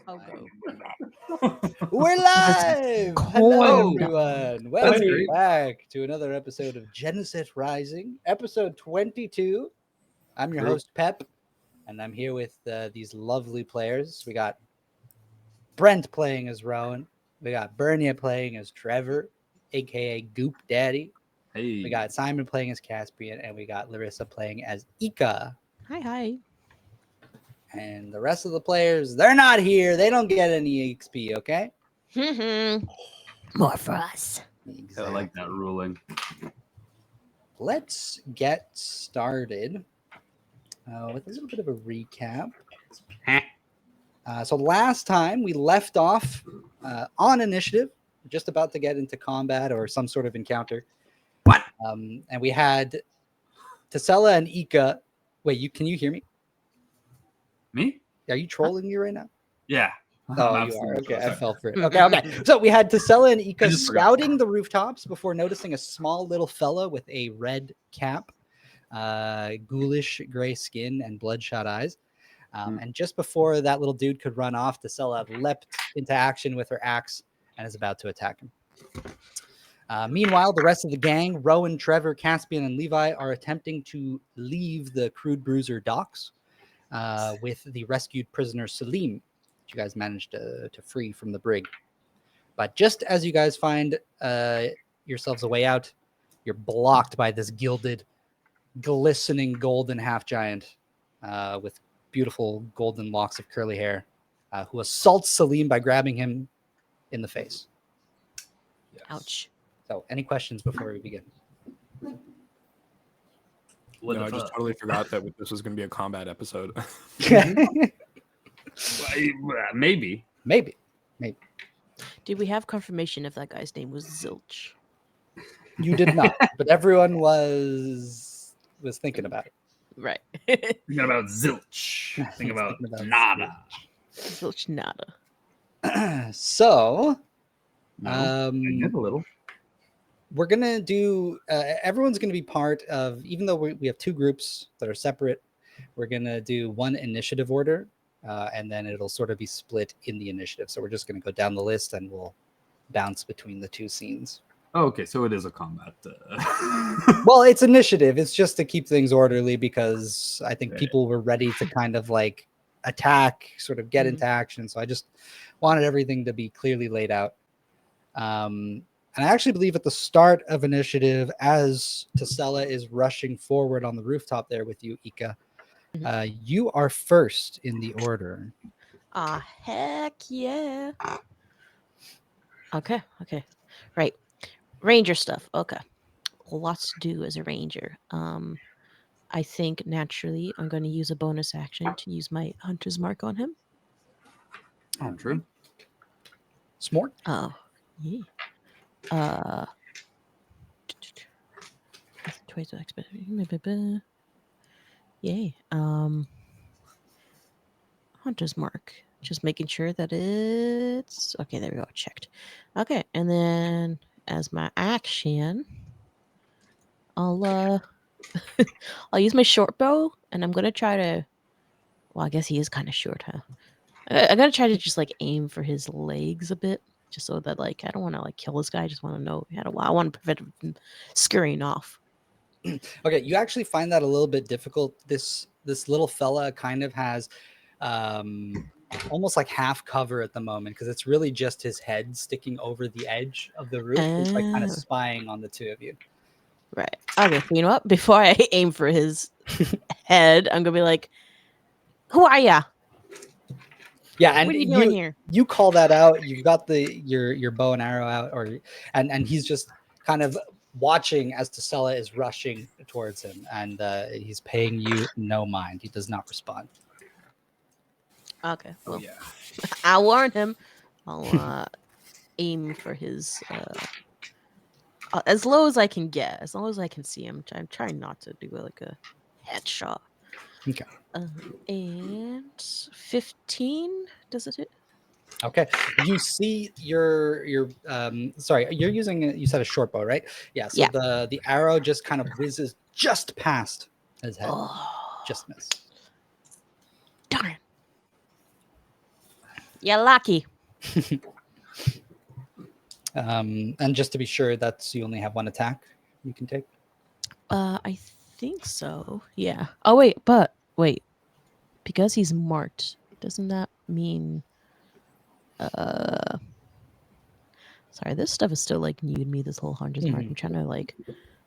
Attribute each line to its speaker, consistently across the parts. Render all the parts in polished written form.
Speaker 1: I'll go.
Speaker 2: We're live! Hello, everyone. Welcome back to another episode of Geneset Rising, episode 22. I'm your host, Pep, and I'm here with these lovely players. We got Brent playing as Rowan. We got Bernia playing as Trevor, a.k.a. Goop Daddy.
Speaker 3: Hey.
Speaker 2: We got Simon playing as Caspian, and we got Larissa playing as Ika.
Speaker 1: Hi.
Speaker 2: And the rest of the players, they're not here. They don't get any XP, okay?
Speaker 1: More for us.
Speaker 2: Exactly.
Speaker 3: I like that ruling.
Speaker 2: Let's get started with a little bit of a recap. So last time we left off on initiative, just about to get into combat or some sort of encounter.
Speaker 3: What?
Speaker 2: And we had Tasela and Ika. Wait, can you hear me?
Speaker 3: Me?
Speaker 2: Are you trolling me right now?
Speaker 3: Yeah.
Speaker 2: Oh, you are. Okay, I fell for it. Okay. So we had Tasela and Ika scouting the rooftops before noticing a small little fella with a red cap, ghoulish gray skin, and bloodshot eyes. And just before that little dude could run off, Tasela leapt into action with her axe and is about to attack him. Meanwhile, the rest of the gang, Rowan, Trevor, Caspian, and Levi, are attempting to leave the Crude Bruiser docks with the rescued prisoner Salim, which you guys managed to free from the brig. But just as you guys find yourselves a way out, you're blocked by this gilded, glistening golden half-giant with beautiful golden locks of curly hair, who assaults Salim by grabbing him in the face.
Speaker 3: Yes.
Speaker 1: Ouch.
Speaker 2: So, any questions before we begin?
Speaker 4: No, I just totally forgot that this was going to be a combat episode.
Speaker 3: Maybe.
Speaker 1: Did we have confirmation if that guy's name was Zilch?
Speaker 2: You did not, but everyone was thinking about it.
Speaker 1: Right.
Speaker 3: Thinking about zilch. Think about nada.
Speaker 1: Zilch nada.
Speaker 2: So,
Speaker 3: I did a little.
Speaker 2: we're gonna do. Everyone's gonna be part of. Even though we have two groups that are separate, we're gonna do one initiative order, and then it'll sort of be split in the initiative. So we're just gonna go down the list and we'll bounce between the two scenes.
Speaker 3: Oh, okay, so it is a combat.
Speaker 2: Well, it's initiative. It's just to keep things orderly because I think people were ready to kind of like attack, sort of get into action. So I just wanted everything to be clearly laid out. And I actually believe at the start of initiative, as Tasela is rushing forward on the rooftop there with you, Ika, you are first in the order.
Speaker 1: Heck yeah. Okay. Right. Ranger stuff. Okay. Lots to do as a ranger. I think naturally I'm going to use a bonus action to use my hunter's mark on him.
Speaker 2: Oh, true. Smart.
Speaker 1: Oh, yeah. Twice expedition. Yay. Hunter's mark. Just making sure that it's okay. There we go. Checked. Okay, and then as my action, I'll I'll use my short bow, and I'm gonna try to. Well, I guess he is kind of short, huh? I'm gonna try to just like aim for his legs a bit, just so that like I don't want to like kill this guy. I just want to know. I want to prevent him from scurrying off.
Speaker 2: Okay, you actually find that a little bit difficult. This little fella kind of has almost like half cover at the moment because it's really just his head sticking over the edge of the roof. It's like kind of spying on the two of you.
Speaker 1: Right. Okay. So you know what? Before I aim for his head, I'm gonna be like, "Who are ya?
Speaker 2: Yeah, and
Speaker 1: what are you doing here?"
Speaker 2: You call that out. You've got your bow and arrow out, and he's just kind of watching as Tasela is rushing towards him, and he's paying you no mind. He does not respond.
Speaker 1: Okay. Well,
Speaker 3: yeah.
Speaker 1: I warned him. I'll aim for his as low as I can get, as long as I can see him. I'm trying not to do like a headshot.
Speaker 2: Okay.
Speaker 1: And 15. Does it hit?
Speaker 2: Okay. You see your sorry, you're using you said a short bow, right? Yeah. So
Speaker 1: Yeah.
Speaker 2: the arrow just kind of whizzes just past his head.
Speaker 1: Oh,
Speaker 2: Just miss.
Speaker 1: darn. You're lucky.
Speaker 2: And just to be sure, you only have one attack you can take.
Speaker 1: I think so. Yeah. Oh wait, because he's marked, doesn't that mean? Sorry, this stuff is still like new to me. This whole hunter's mark. I'm trying to like.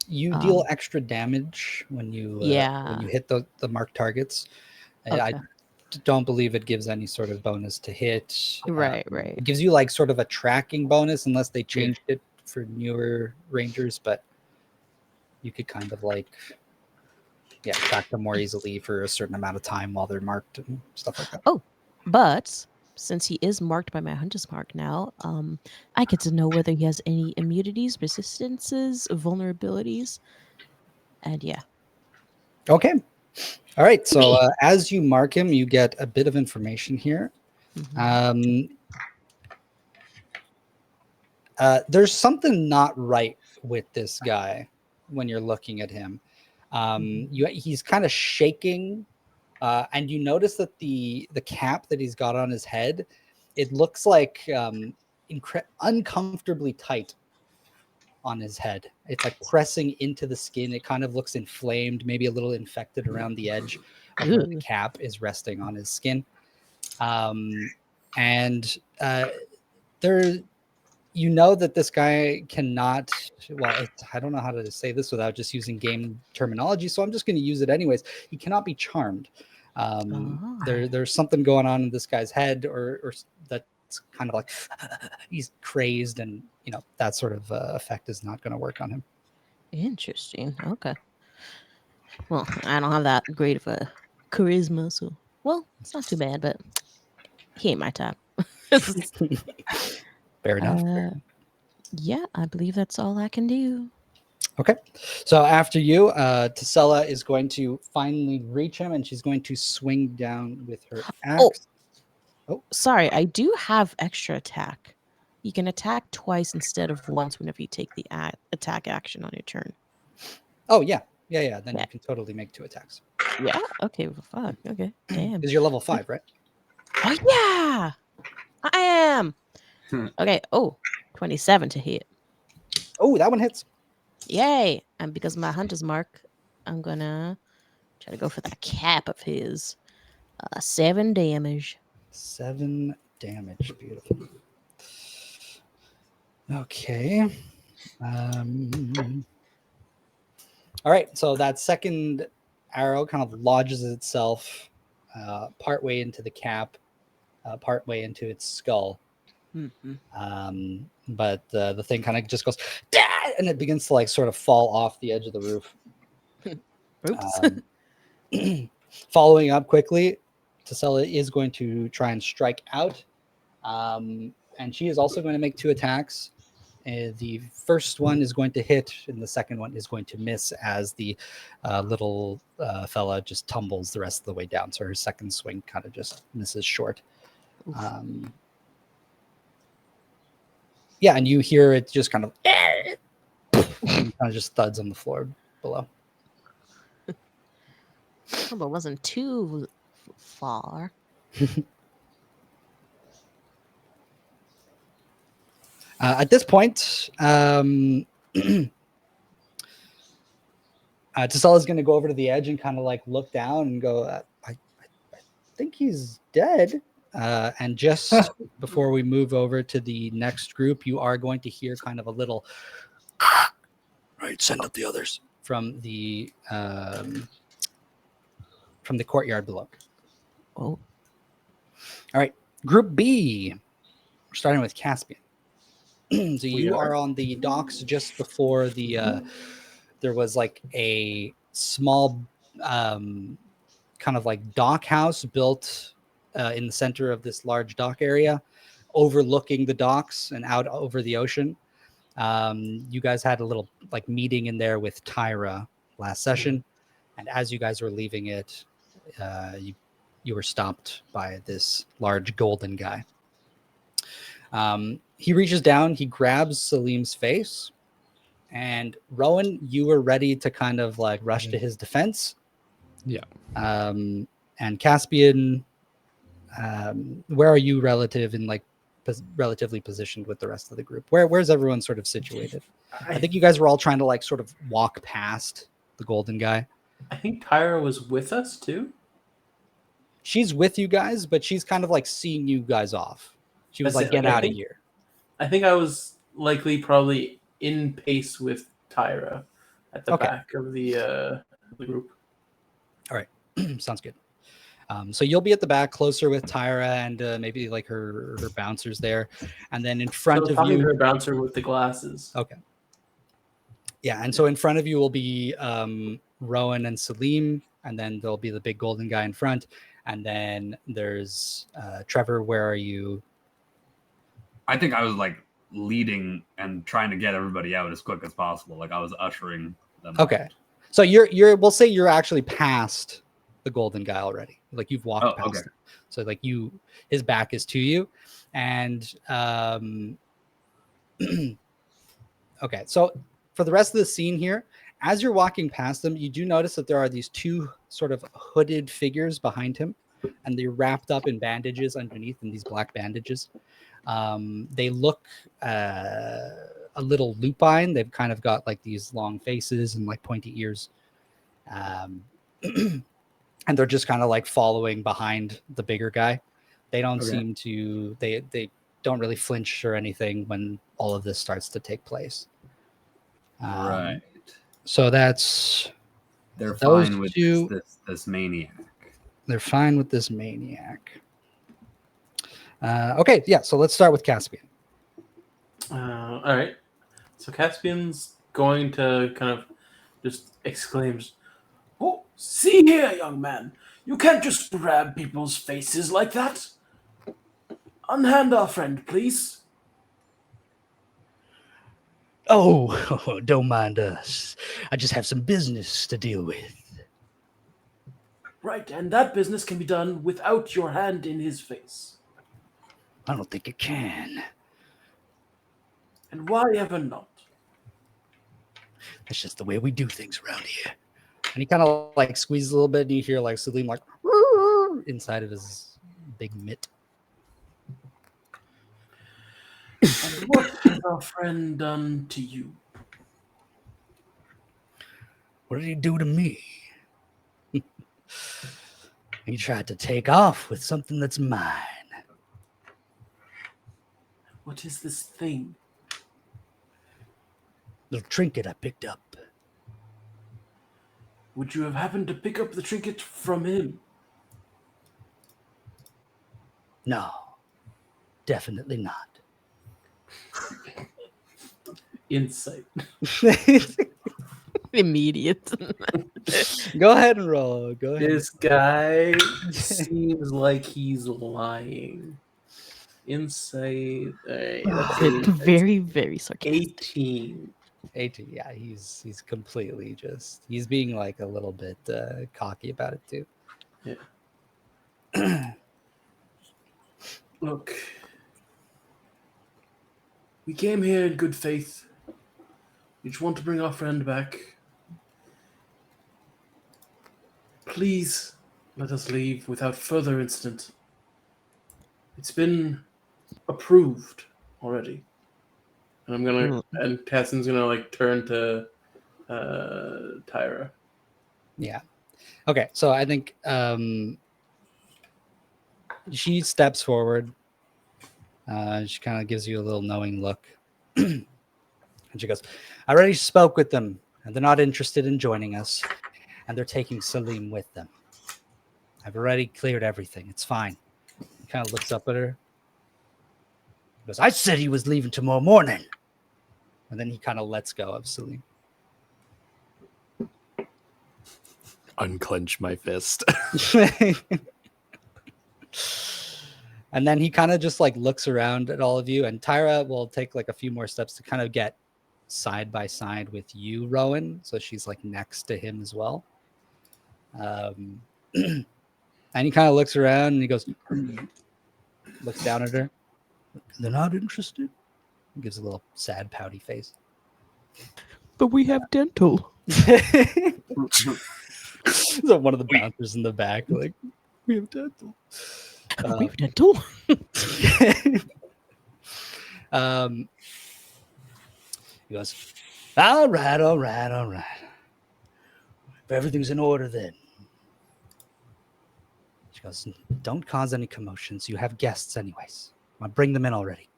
Speaker 2: You deal extra damage when you hit the marked targets.
Speaker 1: Okay.
Speaker 2: I don't believe it gives any sort of bonus to hit.
Speaker 1: Right.
Speaker 2: It gives you like sort of a tracking bonus unless they changed it for newer rangers, but you could kind of like track them more easily for a certain amount of time while they're marked and stuff like that.
Speaker 1: Oh, but since he is marked by my hunter's mark now, I get to know whether he has any immunities, resistances, vulnerabilities, and yeah.
Speaker 2: Okay. All right. So as you mark him, you get a bit of information here. There's something not right with this guy when you're looking at him. He's kind of shaking, and you notice that the cap that he's got on his head, it looks like uncomfortably tight on his head. It's like pressing into the skin. It kind of looks inflamed, maybe a little infected around the edge of where the cap is resting on his skin. You know that this guy cannot, I don't know how to say this without just using game terminology, so I'm just going to use it anyways. He cannot be charmed. There's something going on in this guy's head, or that's kind of like he's crazed, and that sort of effect is not going to work on him.
Speaker 1: Interesting. Okay. Well, I don't have that great of a charisma, so it's not too bad, but he ain't my type.
Speaker 2: Fair enough.
Speaker 1: Yeah, I believe that's all I can do.
Speaker 2: Okay. So after you, Tisela is going to finally reach him, and she's going to swing down with her axe.
Speaker 1: Oh, sorry. I do have extra attack. You can attack twice instead of once whenever you take the attack action on your turn.
Speaker 2: Oh, yeah. Yeah. Then you can totally make 2 attacks.
Speaker 1: Yeah? Okay. Well, fuck. Okay. Damn.
Speaker 2: Because you're level 5, right?
Speaker 1: Oh, yeah. I am. Okay. Oh, 27 to hit.
Speaker 2: Oh, that one hits.
Speaker 1: Yay. And because of my hunter's mark, I'm going to try to go for that cap of his. 7 damage.
Speaker 2: 7 damage. Beautiful. Okay. All right. So that second arrow kind of lodges itself partway into the cap, partway into its skull. But the thing kind of just goes, Dah! And it begins to like sort of fall off the edge of the roof.
Speaker 1: Oops.
Speaker 2: Following up quickly, Tisela is going to try and strike out. And she is also going to make 2 attacks. The first one is going to hit, and the second one is going to miss as the little fella just tumbles the rest of the way down. So her second swing kind of just misses short. Yeah, and you hear it just kind of just thuds on the floor below.
Speaker 1: But it wasn't too far.
Speaker 2: At this point, Tisela is going to go over to the edge and kind of like look down and go, I think he's dead. And just before we move over to the next group, you are going to hear kind of a little, right, send up the others from the courtyard below.
Speaker 1: Oh.
Speaker 2: All right. Group B. We're starting with Caspian. So you are on the docks just before the there was like a small kind of like dock house built in the center of this large dock area, overlooking the docks and out over the ocean. You guys had a little like meeting in there with Tyra last session, and as you guys were leaving it, you were stopped by this large golden guy. He reaches down, he grabs Salim's face, and Rowan, you were ready to kind of like rush to his defense.
Speaker 4: Yeah.
Speaker 2: And Caspian, where are you relatively positioned with the rest of the group? Where's everyone sort of situated? I think you guys were all trying to like sort of walk past the golden guy.
Speaker 5: I think Tyra was with us too.
Speaker 2: She's with you guys, but she's kind of like seeing you guys off. She was
Speaker 5: That's
Speaker 2: like,
Speaker 5: it.
Speaker 2: get out of here.
Speaker 5: I think I was probably in pace with Tyra at the back of the group.
Speaker 2: All right. Sounds good. So you'll be at the back closer with Tyra and maybe like her bouncers there. And then in front of you,
Speaker 5: her bouncer with the glasses.
Speaker 2: Okay. Yeah. And so in front of you will be Rowan and Salim. And then there'll be the big golden guy in front. And then there's Trevor. Where are you?
Speaker 3: I think I was like leading and trying to get everybody out as quick as possible. Like I was ushering them.
Speaker 2: Okay. So we'll say you're actually past the golden guy already. Like you've walked past him. So like his back is to you. And okay. So for the rest of the scene here, as you're walking past them, you do notice that there are these two sort of hooded figures behind him, and they're wrapped up in bandages underneath in these black bandages. They look a little lupine. They've kind of got like these long faces and like pointy ears. And they're just kind of like following behind the bigger guy. They don't seem to, they don't really flinch or anything when all of this starts to take place.
Speaker 3: Right.
Speaker 2: So that's...
Speaker 3: They're fine with this maniac.
Speaker 2: They're fine with this maniac. Okay, yeah, so let's start with Caspian.
Speaker 5: All right. So Caspian's going to kind of just exclaims, "Oh, see here, young man. You can't just grab people's faces like that. Unhand our friend, please."
Speaker 2: Oh, don't mind us. I just have some business to deal with.
Speaker 5: Right, and that business can be done without your hand in his face.
Speaker 2: I don't think it can.
Speaker 5: And why ever not?
Speaker 2: That's just the way we do things around here. And he kind of like squeezes a little bit, and you hear like Salim like inside of his big mitt.
Speaker 5: And what has our friend done to you?
Speaker 2: What did he do to me? He tried to take off with something that's mine.
Speaker 5: What is this thing?
Speaker 2: Little trinket I picked up.
Speaker 5: Would you have happened to pick up the trinket from him?
Speaker 2: No, definitely not.
Speaker 5: Insight.
Speaker 1: Immediate.
Speaker 2: Go ahead and roll. Go ahead.
Speaker 5: This guy seems like he's lying. Insight.
Speaker 1: Very, very sarcastic.
Speaker 5: 18.
Speaker 2: 18. Yeah, he's completely he's being like a little bit cocky about it too.
Speaker 5: Yeah. Look, we came here in good faith. We just want to bring our friend back. Please let us leave without further incident. It's been approved already. And I'm gonna and Cassian's gonna like turn to Tyra.
Speaker 2: Yeah. Okay, so I think she steps forward. She kind of gives you a little knowing look. And she goes, I already spoke with them, and they're not interested in joining us. And they're taking Salim with them. I've already cleared everything. It's fine. He kind of looks up at her. He goes, I said he was leaving tomorrow morning. And then he kind of lets go of Salim.
Speaker 4: Unclench my fist.
Speaker 2: And then he kind of just like looks around at all of you, and Tyra will take like a few more steps to kind of get side by side with you, Rowan. So she's like next to him as well. And he kind of looks around and he goes, looks down at her. They're not interested. He gives a little sad, pouty face.
Speaker 1: But we have dental.
Speaker 2: So one of the bouncers in the back, like, we have dental.
Speaker 1: We've dental.
Speaker 2: He goes, all right. If everything's in order, then. She goes, don't cause any commotions. You have guests anyways. I'll bring them in already.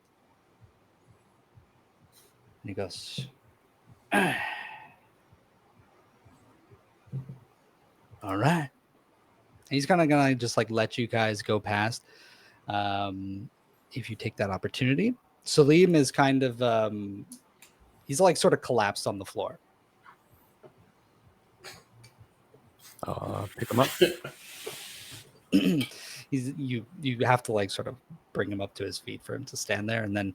Speaker 2: And he goes, all right. And he's kind of going to just like let you guys go past if you take that opportunity. Salim is kind of, he's like sort of collapsed on the floor.
Speaker 4: Pick him up.
Speaker 2: You have to like sort of bring him up to his feet for him to stand there, and then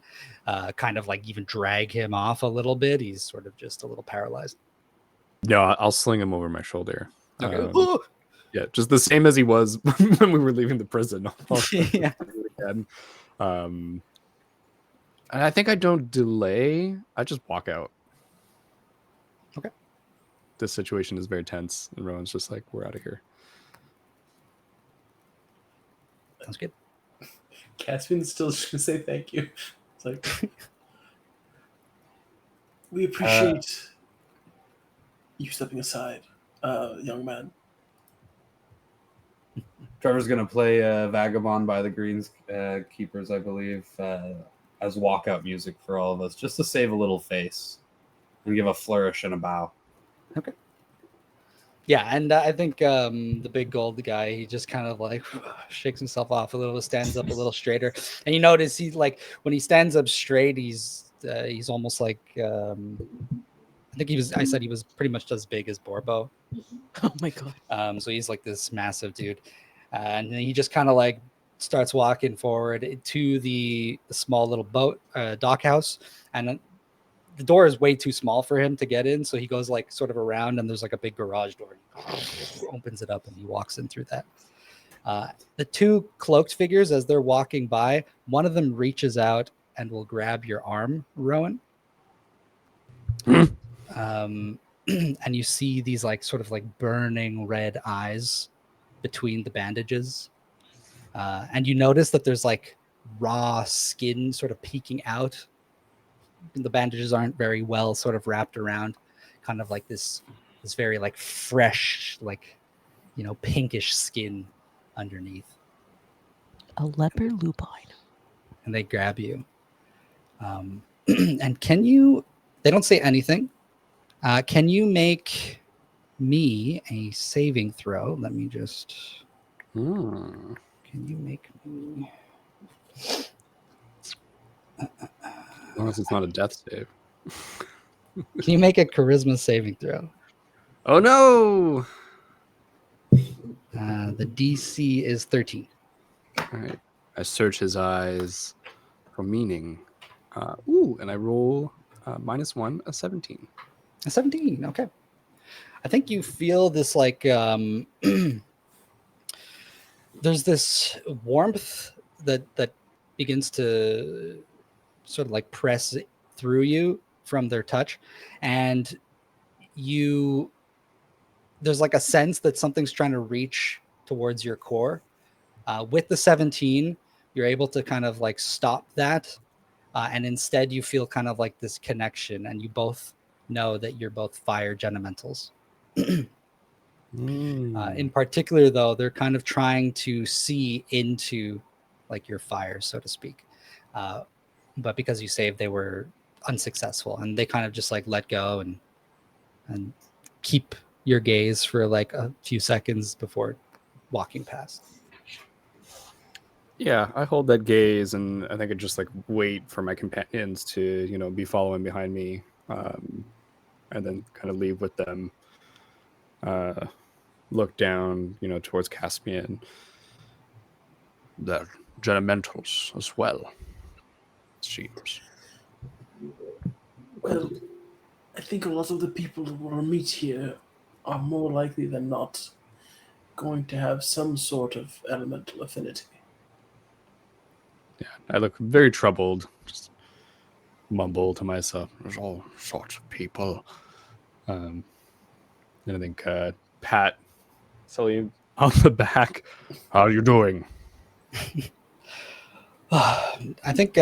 Speaker 2: kind of like even drag him off a little bit. He's sort of just a little paralyzed.
Speaker 4: No, I'll sling him over my shoulder.
Speaker 2: Okay.
Speaker 4: Yeah, just the same as he was when we were leaving the prison.
Speaker 2: Yeah.
Speaker 4: Again. And I think I don't delay. I just walk out.
Speaker 2: Okay.
Speaker 4: This situation is very tense, and Rowan's just like, we're out of here.
Speaker 2: Sounds good.
Speaker 5: Caspian's still just gonna say thank you. It's like we appreciate you stepping aside, young man.
Speaker 3: Trevor's gonna play "Vagabond" by the Greens Keepers, I believe, as walkout music for all of us, just to save a little face and give a flourish and a bow.
Speaker 2: Okay. Yeah, and I think the big gold guy, he just kind of like shakes himself off a little, stands up a little straighter, and you notice he like when he stands up straight, he's almost like I think I said he was pretty much as big as Borbo.
Speaker 1: Oh my god.
Speaker 2: So he's like this massive dude, and then he just kind of like starts walking forward to the small little boat dock house, and the door is way too small for him to get in, so he goes like sort of around, and there's like a big garage door. He opens it up and he walks in through that. The two cloaked figures, as they're walking by, one of them reaches out and will grab your arm, Rowan. And you see these like sort of like burning red eyes between the bandages, and you notice that there's like raw skin sort of peeking out. The bandages aren't very well sort of wrapped around, kind of like this very like fresh, like, you know, pinkish skin underneath.
Speaker 1: A leopard lupine.
Speaker 2: And they grab you. And can you, they don't say anything. Can you make me a saving throw? Let me just, can you make me?
Speaker 4: As long as it's not a death save.
Speaker 2: Can you make a charisma saving throw?
Speaker 4: Oh no!
Speaker 2: The DC is 13.
Speaker 4: All right. I search his eyes for meaning. And I roll -1, a 17.
Speaker 2: A 17, okay. I think you feel this like there's this warmth that begins to sort of like press through you from their touch, and there's like a sense that something's trying to reach towards your core. With the 17, you're able to kind of like stop that, and instead you feel kind of like this connection, and you both know that you're both fire Genementals. In particular, though, they're kind of trying to see into like your fire, so to speak. But because you saved, they were unsuccessful, and they kind of just like let go and keep your gaze for like a few seconds before walking past.
Speaker 4: Yeah, I hold that gaze, and I think I just like wait for my companions to, you know, be following behind me, and then kind of leave with them. Look down, you know, towards Caspian. They're Genementals as well. Seems.
Speaker 5: Well, I think a lot of the people who want to meet here are more likely than not going to have some sort of elemental affinity.
Speaker 4: Yeah, I look very troubled. Just mumble to myself. There's all sorts of people. And I think Pat, Sully on the back. How are you doing?
Speaker 2: I think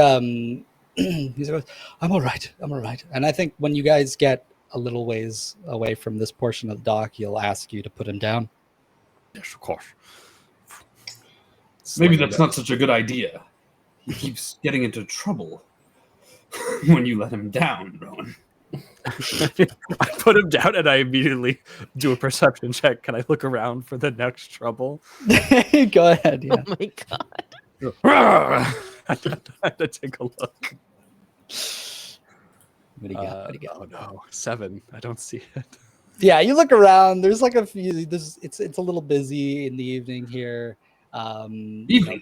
Speaker 2: he goes, I'm all right. I'm all right. And I think when you guys get a little ways away from this portion of the dock, he'll ask you to put him down.
Speaker 4: Yes, of course.
Speaker 3: Maybe
Speaker 4: Slightly
Speaker 3: that's not such a good idea. He keeps getting into trouble when you let him down, Rowan.
Speaker 4: I put him down and I immediately do a perception check. Can I look around for the next trouble?
Speaker 2: Go ahead. Yeah.
Speaker 1: Oh my god.
Speaker 4: I had to take a look.
Speaker 2: What do you got? What do you got?
Speaker 4: Oh no, 7. I don't see it.
Speaker 2: Yeah, you look around. There's like a few. It's a little busy in the evening here.
Speaker 3: Evening?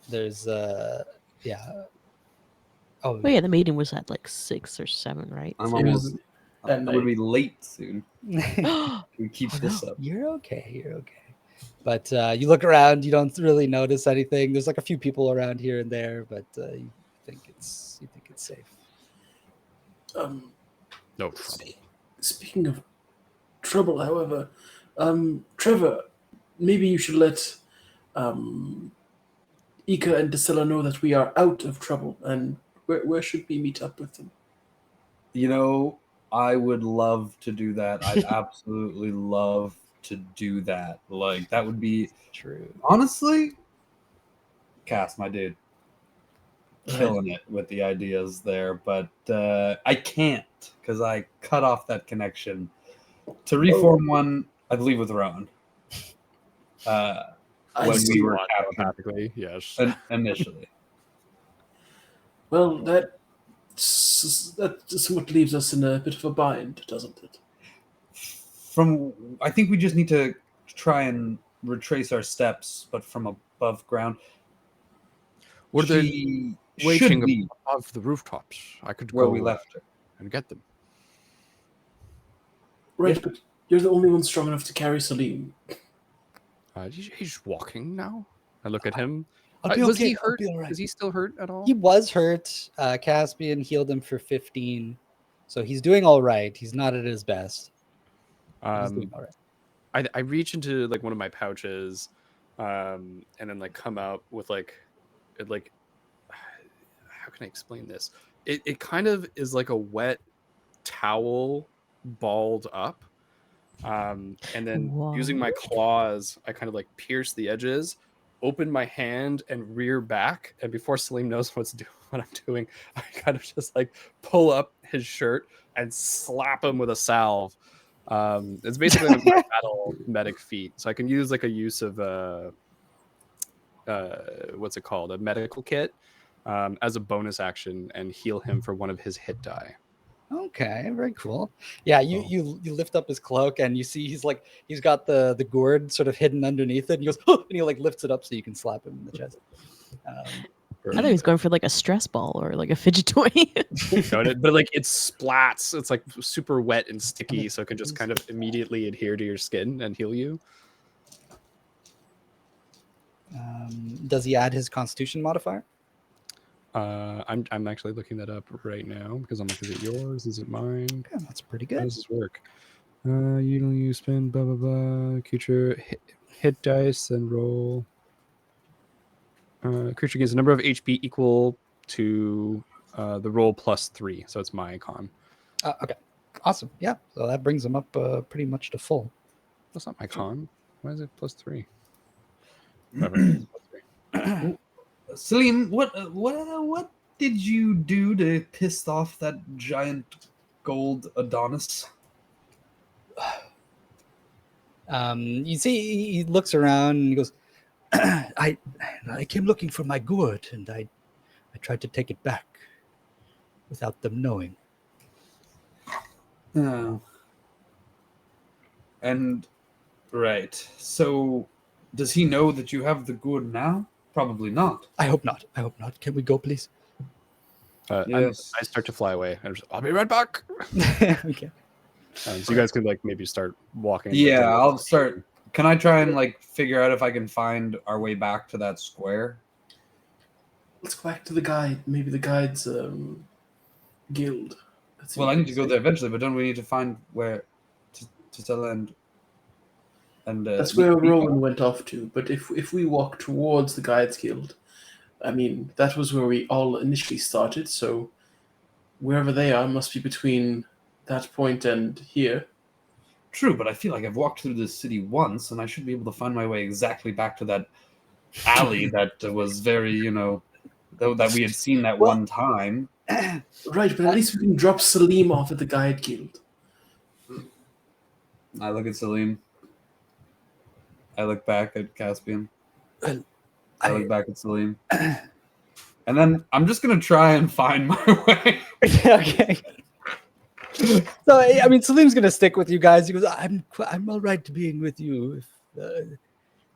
Speaker 2: There's yeah. Oh
Speaker 1: Oh yeah, the meeting was at like 6 or 7, right?
Speaker 3: I'm
Speaker 1: So-
Speaker 3: almost.
Speaker 5: at
Speaker 3: I'm gonna
Speaker 5: night.
Speaker 3: be late soon.
Speaker 1: Oh,
Speaker 3: We keep
Speaker 2: Oh,
Speaker 3: this
Speaker 2: no,
Speaker 3: up.
Speaker 2: you're okay. You're okay. But you look around. You don't really notice anything. There's like a few people around here and there, but you think it's safe.
Speaker 4: No trouble.
Speaker 5: Speaking of trouble, however, Trevor, maybe you should let Ika and Destella know that we are out of trouble, and where should we meet up with them?
Speaker 3: You know, I would love to do that. I'd absolutely love to do that. Like, that would be
Speaker 2: True.
Speaker 3: honestly, Cass, my dude, killing it with the ideas there. But I can't because I cut off that connection. To reform one, I believe with Rowan.
Speaker 5: I
Speaker 3: When
Speaker 5: see.
Speaker 3: we were captured
Speaker 4: Telepathically, yes.
Speaker 3: initially.
Speaker 5: Well, that somewhat leaves us in a bit of a bind, doesn't it?
Speaker 3: I think we just need to try and retrace our steps, but from above ground.
Speaker 4: Were they
Speaker 3: She
Speaker 4: waiting
Speaker 3: should be
Speaker 4: above the rooftops? I could
Speaker 3: where
Speaker 4: go
Speaker 3: we left her.
Speaker 4: and get them.
Speaker 5: Right, but you're the only one strong enough to carry Salim.
Speaker 4: He's walking now. I look at him.
Speaker 2: I'll be
Speaker 4: Was
Speaker 2: okay.
Speaker 4: he hurt?
Speaker 2: I'll be all right.
Speaker 4: Is he still hurt at all?
Speaker 2: He was hurt. Caspian healed him for 15, so he's doing all right. He's not at his best. He's doing all right.
Speaker 4: I reach into like one of my pouches, and then like come out with like how can I explain this? It kind of is like a wet towel balled up, and then using my claws, I kind of like pierce the edges, open my hand, and rear back. And before Salim knows what I'm doing, I kind of just like pull up his shirt and slap him with a salve. It's basically like my battle medic feat, so I can use like a use of what's it called, a medical kit, as a bonus action and heal him for one of his hit die.
Speaker 2: Okay, very cool. Yeah, you lift up his cloak and you see he's got the gourd sort of hidden underneath it. And he goes, oh, and he like lifts it up so you can slap him in the chest.
Speaker 1: I thought he was going for like a stress ball or like a fidget toy.
Speaker 4: But like it splats. It's like super wet and sticky, so it can just kind of immediately adhere to your skin and heal you.
Speaker 2: Does he add his Constitution modifier?
Speaker 4: I'm actually looking that up right now because I'm like, is it yours? Is it mine?
Speaker 2: Yeah, that's pretty
Speaker 4: How
Speaker 2: good.
Speaker 4: does this work? You don't use spin, blah blah blah. Creature hit dice and roll. Creature gains a number of HP equal to the roll plus 3, so it's my con.
Speaker 2: Okay, awesome. Yeah, so that brings him up pretty much to full.
Speaker 4: That's not my con. Why is it plus 3? Whatever. Plus 3.
Speaker 3: Salim, what did you do to piss off that giant gold Adonis?
Speaker 2: You see, he looks around and he goes, I came looking for my gourd and I tried to take it back without them knowing.
Speaker 3: Oh. And right. So does he know that you have the gourd now? Probably not.
Speaker 2: I hope not. Can we go, please?
Speaker 3: Yes.
Speaker 4: I start to fly away. I'll be right back.
Speaker 2: Okay.
Speaker 4: So you guys could like maybe start walking.
Speaker 3: Yeah, I'll start. Can I try and like figure out if I can find our way back to that square?
Speaker 5: Let's go back to the guide. Maybe the guide's guild.
Speaker 3: Well, I need to go there eventually, but don't we need to find where to land? And
Speaker 5: That's where Rowan went off to. But if we walk towards the Guides Guild, I mean, that was where we all initially started, so wherever they are must be between that point and here.
Speaker 3: True, but I feel like I've walked through this city once, and I should be able to find my way exactly back to that alley that was very, that we had seen that one time.
Speaker 5: Right, but at least we can drop Salim off at the Guide Guild.
Speaker 3: I look at Salim. I look back at Caspian. I look back at Salim. And then I'm just going to try and find my way.
Speaker 2: Okay. So, I mean, Salim's going to stick with you guys. He goes, I'm all right to being with you.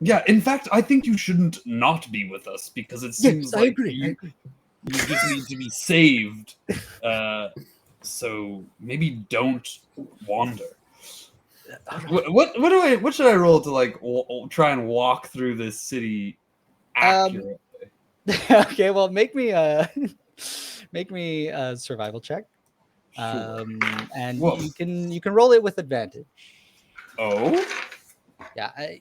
Speaker 3: Yeah, in fact, I think you shouldn't not be with us because it seems
Speaker 2: I
Speaker 3: like
Speaker 2: agree.
Speaker 3: you just need to be saved. So maybe don't wander. What should I roll to like try and walk through this city accurately?
Speaker 2: Okay, well, make me a survival check.
Speaker 3: Sure.
Speaker 2: And
Speaker 3: Whoa.
Speaker 2: you can roll it with advantage.
Speaker 3: Oh,
Speaker 2: Yeah, I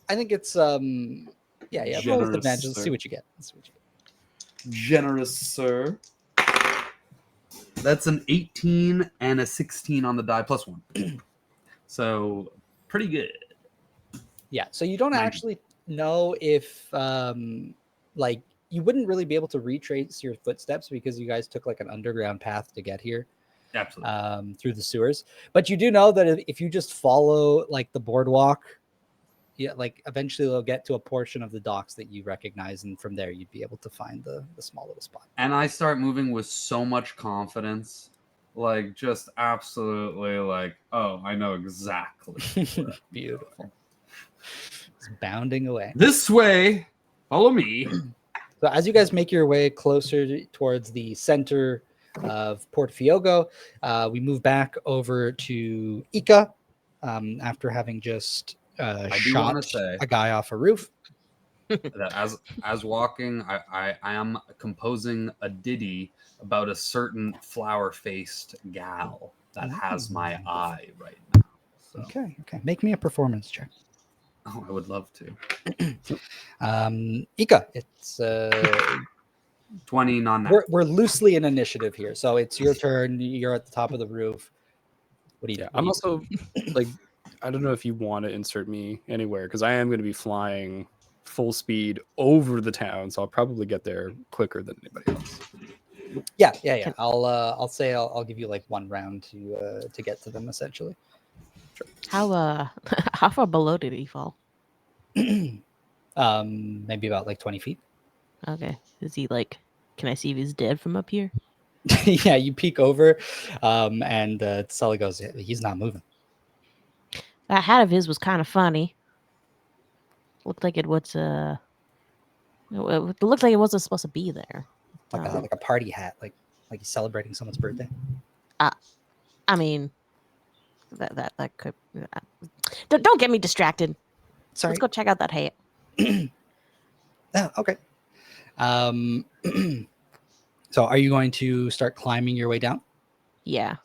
Speaker 2: think it's roll with
Speaker 3: Generous,
Speaker 2: advantage. Let's
Speaker 3: sir.
Speaker 2: see what you get.
Speaker 3: generous sir. That's an 18 and a 16 on the die plus 1. So pretty good.
Speaker 2: Yeah, so you don't
Speaker 3: 90.
Speaker 2: actually know if like you wouldn't really be able to retrace your footsteps because you guys took like an underground path to get here.
Speaker 3: Absolutely.
Speaker 2: Through the sewers. But you do know that if you just follow like the boardwalk, like eventually they'll get to a portion of the docks that you recognize, and from there you'd be able to find the small little spot.
Speaker 3: And I start moving with so much confidence, like just absolutely like, oh, I know exactly.
Speaker 2: Beautiful. It's bounding away.
Speaker 3: This way, follow me.
Speaker 2: So as you guys make your way closer towards the center of Port Fiogo, we move back over to Ika after having just shot a guy off a roof.
Speaker 3: That as walking, I am composing a ditty about a certain flower-faced gal that has my eye right now. So.
Speaker 2: Okay. Make me a performance check.
Speaker 3: Oh, I would love to.
Speaker 2: Ika, it's
Speaker 3: 20 non.
Speaker 2: We're loosely in initiative here, so it's your turn. You're at the top of the roof. What do you?
Speaker 4: Yeah, I'm also like, I don't know if you want to insert me anywhere because I am going to be flying full speed over the town, so I'll probably get there quicker than anybody else.
Speaker 2: Yeah. I'll say I'll give you like 1 round to get to them essentially.
Speaker 4: Sure.
Speaker 1: How far below did he fall?
Speaker 2: Maybe about like 20 feet.
Speaker 1: Okay. Is he like? Can I see if he's dead from up here?
Speaker 2: Yeah, you peek over, and Sully goes, "He's not moving."
Speaker 1: That hat of his was kind of funny. Looked like it was it looked like it wasn't supposed to be there.
Speaker 2: Like a party hat, like he's celebrating someone's birthday.
Speaker 1: I mean, that could. Don't get me distracted.
Speaker 2: Sorry.
Speaker 1: Let's go check out that hat.
Speaker 2: Oh, okay. So are you going to start climbing your way down?
Speaker 1: Yeah.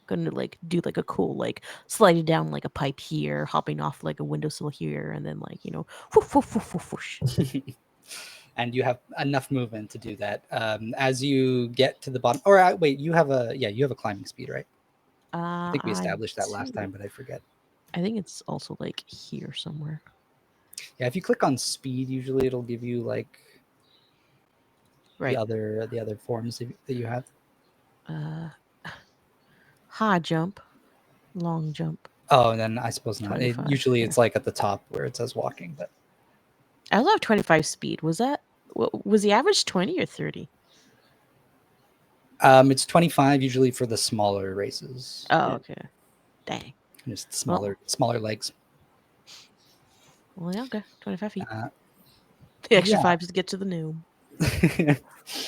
Speaker 1: Gonna like do like a cool like sliding down like a pipe here, hopping off like a windowsill here, and then like whoosh, whoosh, whoosh, whoosh, whoosh.
Speaker 2: And you have enough movement to do that. As you get to the bottom, or wait, you have a climbing speed, right? I think we established that last time, but I forget.
Speaker 1: I think it's also like here somewhere.
Speaker 2: Yeah, if you click on speed, usually it'll give you like the other forms that you have.
Speaker 1: High jump, long jump.
Speaker 2: Oh, and then I suppose not. Usually
Speaker 1: yeah.
Speaker 2: it's like at the top where it says walking, but
Speaker 1: I love 25 speed. Was the average 20 or 30?
Speaker 2: it's 25 usually for the smaller races.
Speaker 1: Oh, okay. Dang.
Speaker 2: Just smaller legs.
Speaker 1: Well, yeah, okay. 25 feet. The extra 5 just to get to the noon.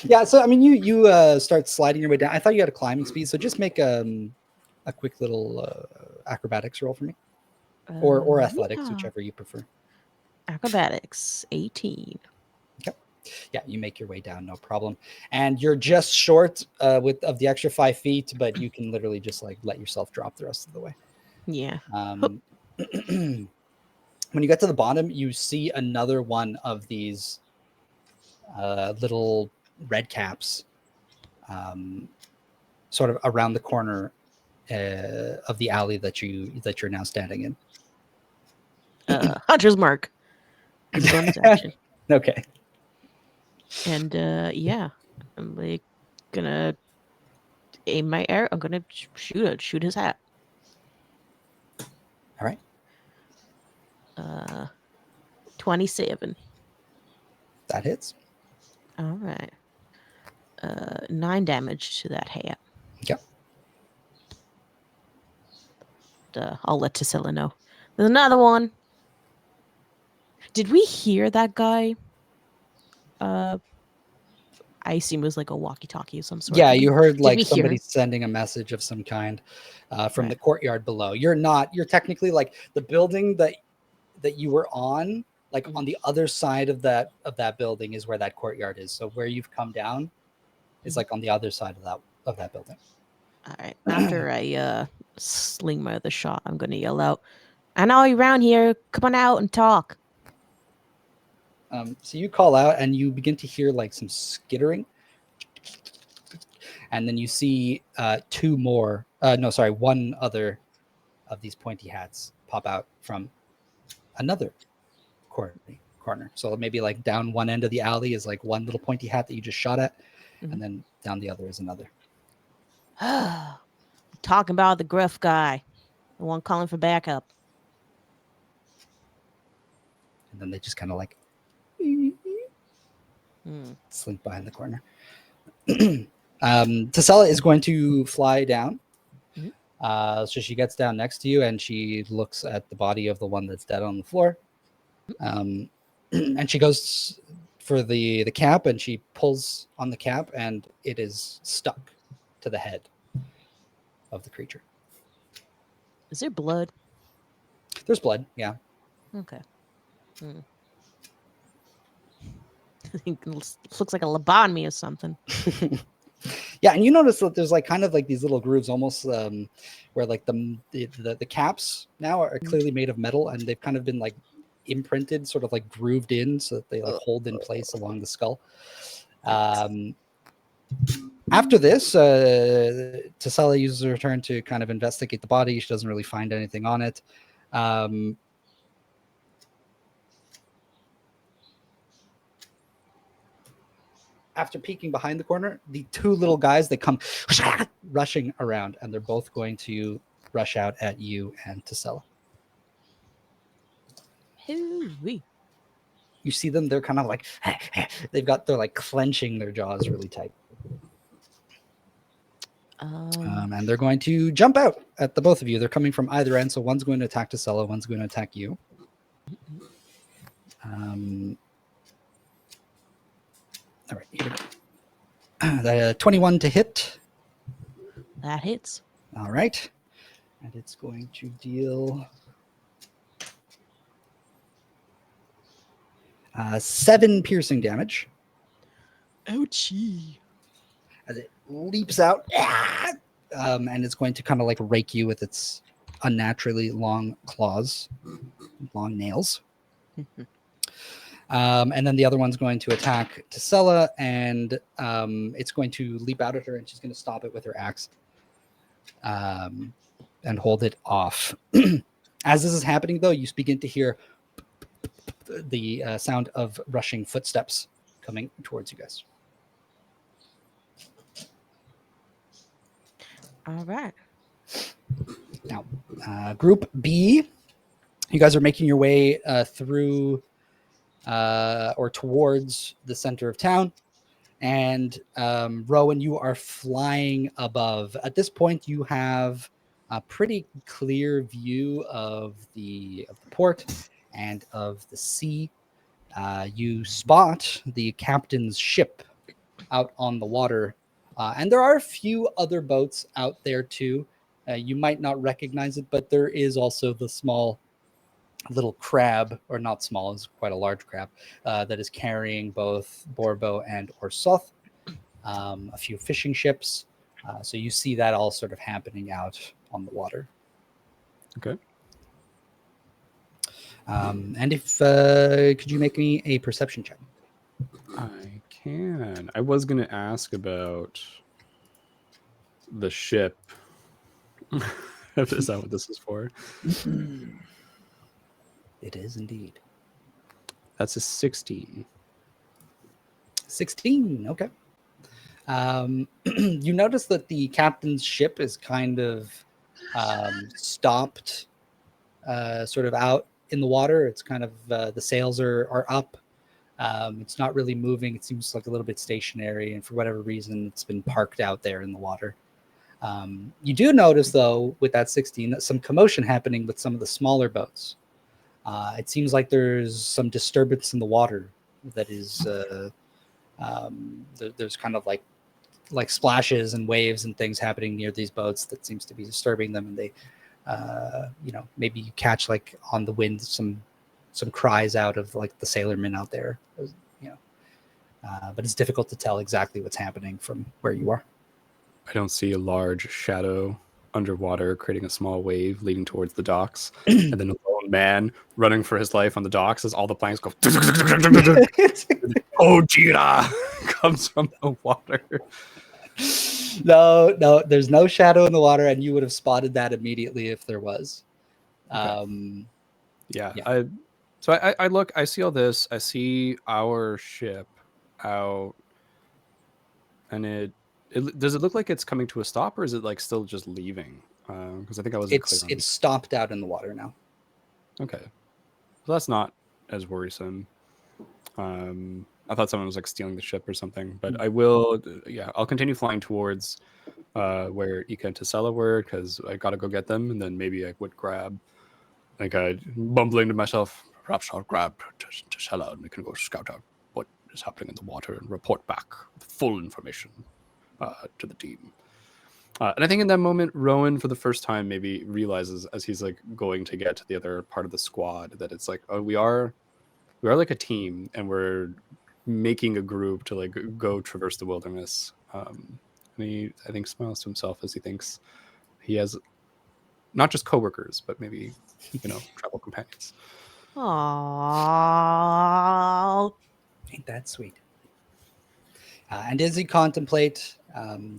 Speaker 2: Yeah, so I mean, you start sliding your way down. I thought you had a climbing speed, so just make a quick little acrobatics roll for me, or athletics, whichever you prefer.
Speaker 1: Acrobatics 18.
Speaker 2: Okay. Yeah, you make your way down, no problem. And you're just short of the extra 5 feet, but you can literally just like let yourself drop the rest of the way.
Speaker 1: Yeah.
Speaker 2: When you get to the bottom, you see another one of these little red caps sort of around the corner of the alley that you're now standing in.
Speaker 1: Hunter's mark. As a bonus action.
Speaker 2: Okay.
Speaker 1: And yeah, I'm like gonna aim my arrow. I'm gonna shoot his hat.
Speaker 2: All right.
Speaker 1: 27.
Speaker 2: That hits.
Speaker 1: All right. 9 damage to that hat.
Speaker 2: Yep.
Speaker 1: I'll let Tasilla know. There's another one. Did we hear that guy? I assume it was like a walkie-talkie of some sort.
Speaker 2: Yeah, you heard like
Speaker 1: we hear
Speaker 2: somebody
Speaker 1: him?
Speaker 2: sending a message of some kind from
Speaker 1: Right.
Speaker 2: the courtyard below. You're technically like the building that you were on, like on the other side of that building is where that courtyard is. So where you've come down is like on the other side of that building.
Speaker 1: All right. After I sling my other shot, I'm gonna yell out, "I know you're around here. Come on out and talk."
Speaker 2: So you call out and you begin to hear like some skittering. And then you see one other of these pointy hats pop out from another corner. So maybe like down one end of the alley is like one little pointy hat that you just shot at, and then down the other is another.
Speaker 1: Talking about the gruff guy, the one calling for backup.
Speaker 2: And then they just kind of like slink behind the corner. Tasela is going to fly down. So she gets down next to you and she looks at the body of the one that's dead on the floor. And she goes for the cap and she pulls on the cap and it is stuck to the head of the creature.
Speaker 1: Is there blood?
Speaker 2: There's blood, yeah.
Speaker 1: Okay. I think it looks like a lobotomy or something.
Speaker 2: Yeah, and you notice that there's like kind of like these little grooves almost where like the caps now are clearly made of metal and they've kind of been like imprinted, sort of like grooved in so that they like hold in place along the skull. After this, Tasela uses her turn to kind of investigate the body. She doesn't really find anything on it. After peeking behind the corner, the two little guys, they come rushing around, and they're both going to rush out at you and Tasela.
Speaker 1: Hooey.
Speaker 2: You see them, they're kind of like, they're like clenching their jaws really tight. And they're going to jump out at the both of you. They're coming from either end, so one's going to attack Tasela, one's going to attack you. All right, here we go. 21 to hit.
Speaker 1: That hits.
Speaker 2: All right. And it's going to deal 7 piercing damage.
Speaker 1: Ouchie.
Speaker 2: As it leaps out. And it's going to kind of like rake you with its unnaturally long claws, long nails. And then the other one's going to attack Tasela, and it's going to leap out at her, and she's going to stop it with her axe and hold it off. As this is happening, though, you begin to hear the sound of rushing footsteps coming towards you guys.
Speaker 1: All right.
Speaker 2: Now, Group B, you guys are making your way through or towards the center of town. And Rowan, you are flying above. At this point, you have a pretty clear view of the port and of the sea. You spot the captain's ship out on the water. And there are a few other boats out there too. You might not recognize it, but there is also the small little crab, or not small, is quite a large crab, that is carrying both Borbo and Orsoth, a few fishing ships. So you see that all sort of happening out on the water.
Speaker 4: Okay.
Speaker 2: And if could you make me a perception check?
Speaker 4: I can. I was going to ask about the ship. Is that what this is for?
Speaker 2: It is indeed.
Speaker 4: That's a 16.
Speaker 2: 16. Okay. You notice that the captain's ship is kind of stopped, sort of out in the water. It's kind of the sails are up. It's not really moving. It seems like a little bit stationary, and for whatever reason, it's been parked out there in the water. You do notice, though, with that 16, that some commotion happening with some of the smaller boats. It seems like there's some disturbance in the water that is there's kind of like splashes and waves and things happening near these boats that seems to be disturbing them, and they maybe you catch like on the wind some cries out of like the sailormen out there, but it's difficult to tell exactly what's happening from where you are.
Speaker 4: I don't see a large shadow underwater creating a small wave leading towards the docks, and then a lone man running for his life on the docks as all the planks go. Oh, Jira comes from the water.
Speaker 2: No, there's no shadow in the water, and you would have spotted that immediately if there was.
Speaker 4: Okay.
Speaker 2: Yeah.
Speaker 4: I look, I see all this, I see our ship out, and does it look like it's coming to a stop, or is it like still just leaving? Because I think I wasn't clear on
Speaker 2: it's stopped out in the water now.
Speaker 4: Okay, so that's not as worrisome. I thought someone was like stealing the ship or something, but I will. Yeah, I'll continue flying towards where Ika and Tesella were, because I gotta go get them, and then maybe I would grab, like, bumbling to myself, perhaps I'll grab Tesella and we can go scout out what is happening in the water and report back with full information to the team. And I think in that moment, Rowan, for the first time, maybe realizes as he's like going to get to the other part of the squad that it's like, oh, we are like a team, and we're making a group to like go traverse the wilderness. And he, I think, smiles to himself as he thinks he has not just coworkers, but maybe, travel companions.
Speaker 1: Aww.
Speaker 2: Ain't that sweet? And as you contemplate,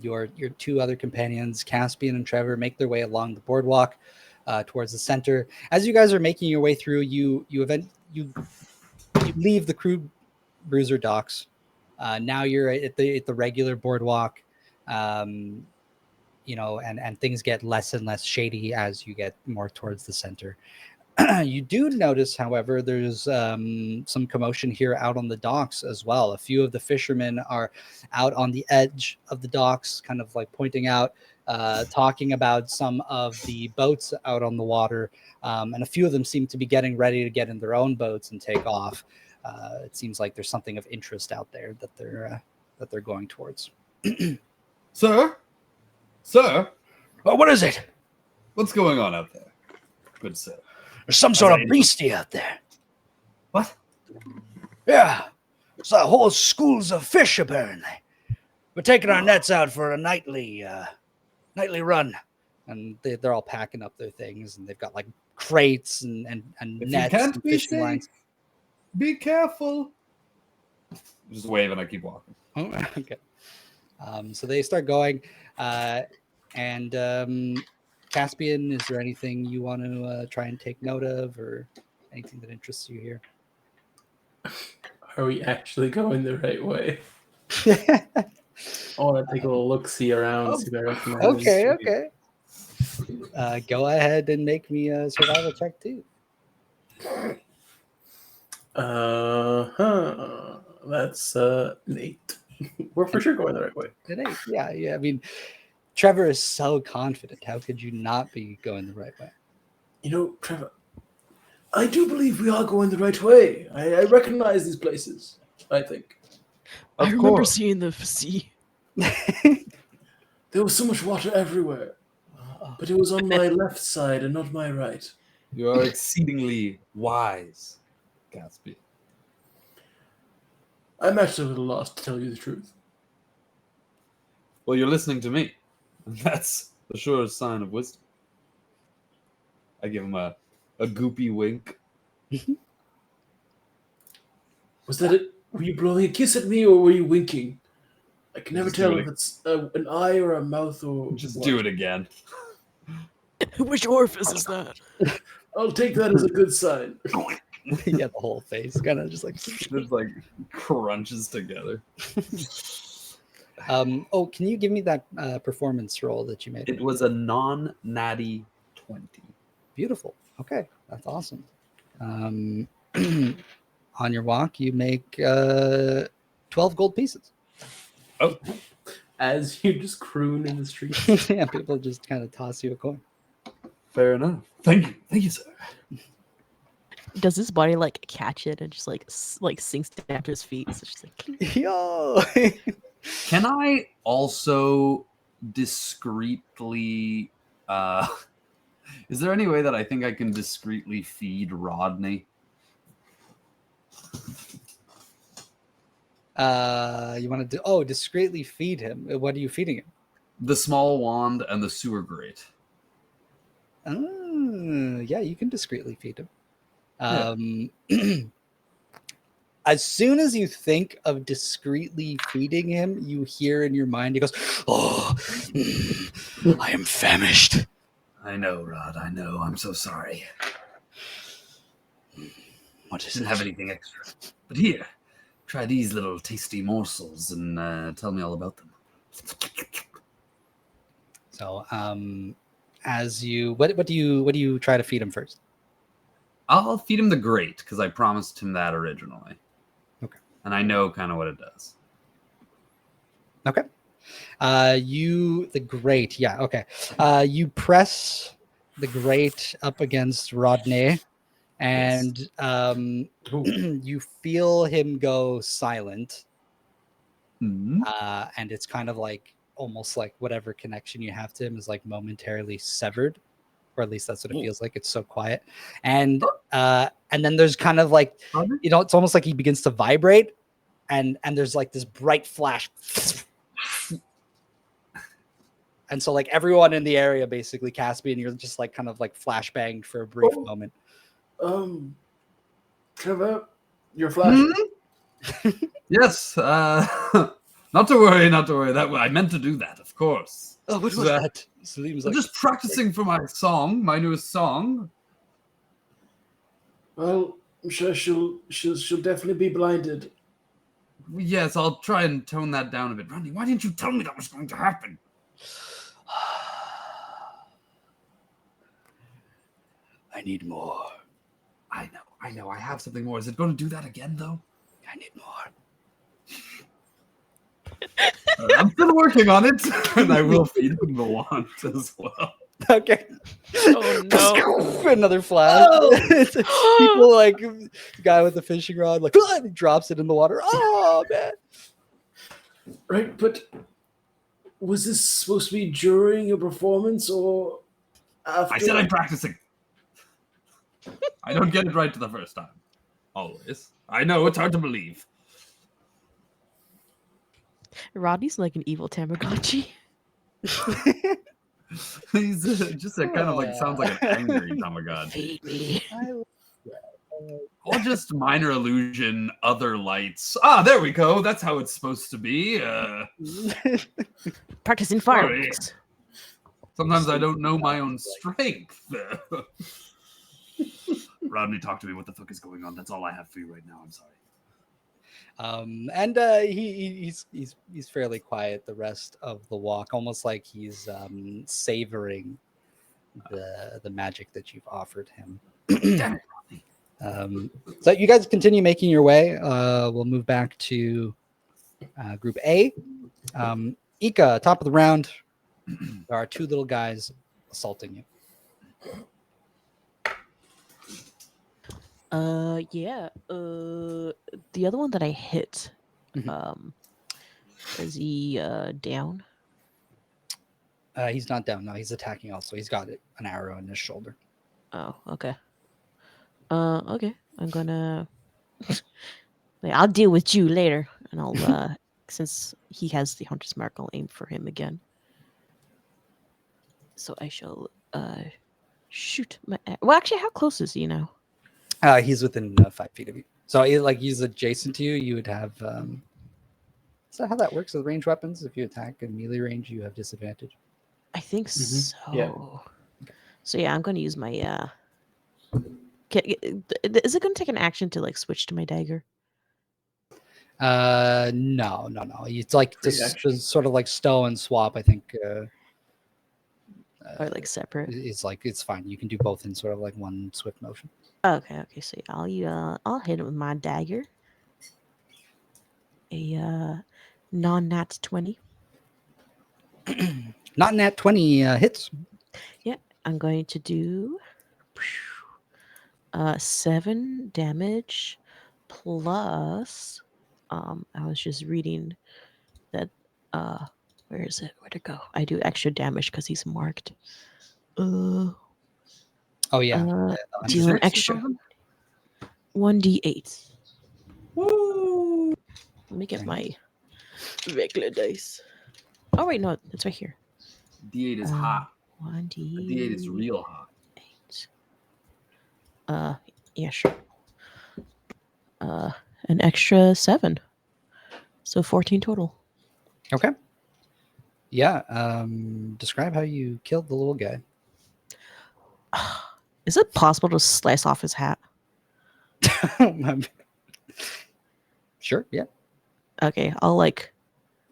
Speaker 2: your two other companions, Caspian and Trevor, make their way along the boardwalk towards the center. As you guys are making your way through, you leave the crew bruiser docks. Now you're at the regular boardwalk, and things get less and less shady as you get more towards the center. You do notice, however, there's some commotion here out on the docks as well. A few of the fishermen are out on the edge of the docks, kind of like pointing out, talking about some of the boats out on the water, and a few of them seem to be getting ready to get in their own boats and take off. It seems like there's something of interest out there that they're going towards.
Speaker 3: Sir,
Speaker 2: oh, what is it?
Speaker 3: what's going on out there? Good sir.
Speaker 2: There's some sort of beastie out there.
Speaker 3: What?
Speaker 2: Yeah, it's a whole schools of fish apparently. We're taking our nets out for a nightly run, and they're all packing up their things, and they've got like crates and
Speaker 3: If
Speaker 2: nets
Speaker 3: you can't
Speaker 2: and
Speaker 3: be
Speaker 2: fishing
Speaker 3: safe,
Speaker 2: lines.
Speaker 3: be careful. Just wave and I keep walking.
Speaker 2: Oh, okay. So they start going, and Caspian, is there anything you want to try and take note of, or anything that interests you here?
Speaker 5: Are we actually going the right way? I want to take a little look-see around, see if I recognize
Speaker 2: Okay. Go ahead and make me a survival check too.
Speaker 5: That's an 8. We're for sure going the right way.
Speaker 2: An 8. Yeah. I mean, Trevor is so confident. How could you not be going the right way?
Speaker 5: Trevor, I do believe we are going the right way. I recognize these places, I think.
Speaker 1: I remember seeing the sea.
Speaker 5: There was so much water everywhere, but it was on my left side and not my right.
Speaker 3: You are exceedingly wise, Gatsby.
Speaker 5: I'm actually a little lost, to tell you the truth.
Speaker 3: Well, you're listening to me. And that's the surest sign of wisdom. I give him a goopy wink
Speaker 5: Was that it? Were you blowing a kiss at me, or were you winking? I can never
Speaker 3: Just
Speaker 5: tell
Speaker 3: do
Speaker 5: if
Speaker 3: it.
Speaker 5: it's an eye or a mouth or
Speaker 3: Just
Speaker 5: what.
Speaker 3: do it again.
Speaker 1: Which orifice is that?
Speaker 5: I'll take that as a good sign.
Speaker 2: Yeah, the whole face kind of just like.
Speaker 3: Just like crunches together.
Speaker 2: Oh, can you give me that performance roll that you made?
Speaker 3: It was a non-natty 20.
Speaker 2: Beautiful. Okay, that's awesome. On your walk, you make 12 gold pieces.
Speaker 3: Oh,
Speaker 5: As you just croon in the streets.
Speaker 2: Yeah, people just kind of toss you a coin.
Speaker 3: fair enough. Thank you, sir.
Speaker 1: Does his body like catch it and just like sinks down to his feet? So it's just like
Speaker 2: Yo!
Speaker 3: Can I also discreetly? Is there any way that I think I can discreetly feed Rodney?
Speaker 2: You want to do? Oh, discreetly feed him. What are you feeding him?
Speaker 3: The small wand and the sewer grate.
Speaker 2: Yeah, you can discreetly feed him. As soon as you think of discreetly feeding him, you hear in your mind, he goes, "Oh, I am famished."
Speaker 3: I know, Rod. I know. I'm so sorry.
Speaker 2: What is
Speaker 3: Didn't
Speaker 2: it?
Speaker 3: have anything extra. But here, try these little tasty morsels and tell me all about them.
Speaker 2: So, as you, what do you try to feed him first?
Speaker 3: I'll feed him the grate because I promised him that originally.
Speaker 2: Okay.
Speaker 3: And I know kind of what it does.
Speaker 2: Okay. The grate, yeah, okay. You press the grate up against Rodney, and you feel him go silent.
Speaker 3: Mm-hmm.
Speaker 2: And it's kind of like almost like whatever connection you have to him is like momentarily severed, or at least that's what it feels like. It's so quiet, and then there's kind of like, you know, it's almost like he begins to vibrate, and there's like this bright flash. And so, like, everyone in the area, basically, Caspian, you're just like kind of like flashbanged for a brief moment.
Speaker 5: Trevor, you're flashing.
Speaker 3: Yes. Not to worry. That I meant to do that, of course.
Speaker 2: Oh, what was that? Salim's
Speaker 3: I'm
Speaker 2: like,
Speaker 3: just practicing for my song, my newest song.
Speaker 5: Well, I'm sure she'll definitely be blinded.
Speaker 3: Yes, I'll try and tone that down a bit. Rodney, why didn't you tell me that was going to happen?
Speaker 2: I need more.
Speaker 3: I know. I have something more. Is it going to do that again, though?
Speaker 2: I need more.
Speaker 3: I'm still working on it, and I will feed him the wand as well.
Speaker 2: Okay.
Speaker 1: Oh no!
Speaker 2: Another flash. People like the guy with the fishing rod, like he drops it in the water. Oh man!
Speaker 5: Right, but was this supposed to be during your performance or after?
Speaker 3: I said I'm practicing. I don't get it right the first time. Always. I know, it's hard to believe.
Speaker 1: Rodney's like an evil Tamagotchi.
Speaker 3: He's just a kind of like, sounds like an angry Tamagotchi.
Speaker 1: Feed me.
Speaker 3: Or just minor illusion, other lights. Ah, there we go. That's how it's supposed to be.
Speaker 1: Practicing fireworks.
Speaker 3: Sometimes I don't know my own strength. Rodney, talk to me. What the fuck is going on? That's all I have for you right now. I'm sorry.
Speaker 2: And he's fairly quiet the rest of the walk, almost like he's savoring the magic that you've offered him.
Speaker 3: Damn it, Rodney.
Speaker 2: So you guys continue making your way. We'll move back to Group A. Ika, top of the round. There are two little guys assaulting you.
Speaker 1: Yeah. The other one that I hit, is he down?
Speaker 2: He's not down. No, he's attacking also. He's got an arrow in his shoulder.
Speaker 1: Oh, okay. Okay. I'm gonna. I'll deal with you later, and I'll since he has the hunter's mark, I'll aim for him again. So I shall shoot my. Well, actually, how close is he now?
Speaker 2: He's within 5 feet of you. So he's adjacent to you. You would have. Is that how that works with ranged weapons? If you attack in melee range, you have disadvantage.
Speaker 1: I think
Speaker 5: Mhm.
Speaker 1: so.
Speaker 5: Yeah.
Speaker 1: So yeah, I'm going to use my. Is it going to take an action to like switch to my dagger?
Speaker 2: No. It's like
Speaker 5: Free
Speaker 2: just
Speaker 5: action.
Speaker 2: sort of like stow and swap. I think.
Speaker 1: Or like separate?
Speaker 2: It's fine. You can do both in sort of like one swift motion.
Speaker 1: Okay. So I'll hit it with my dagger. A non-nat 20.
Speaker 2: Not nat 20 hits.
Speaker 1: Yeah, I'm going to do 7 damage plus. I was just reading that. Where is it? Where'd it go? I do extra damage because he's marked.
Speaker 2: Oh yeah.
Speaker 1: Deal an extra 1d8.
Speaker 3: Woo!
Speaker 1: Let me get my regular dice. Oh wait, no, it's right here.
Speaker 3: D8 is hot.
Speaker 1: 1d.
Speaker 3: D8 is real hot.
Speaker 1: Yeah, sure. An extra 7. So 14 total.
Speaker 2: Okay. Yeah. Describe how you killed the little guy.
Speaker 1: Is it possible to slice off his hat?
Speaker 2: Sure. Yeah.
Speaker 1: Okay, I'll like.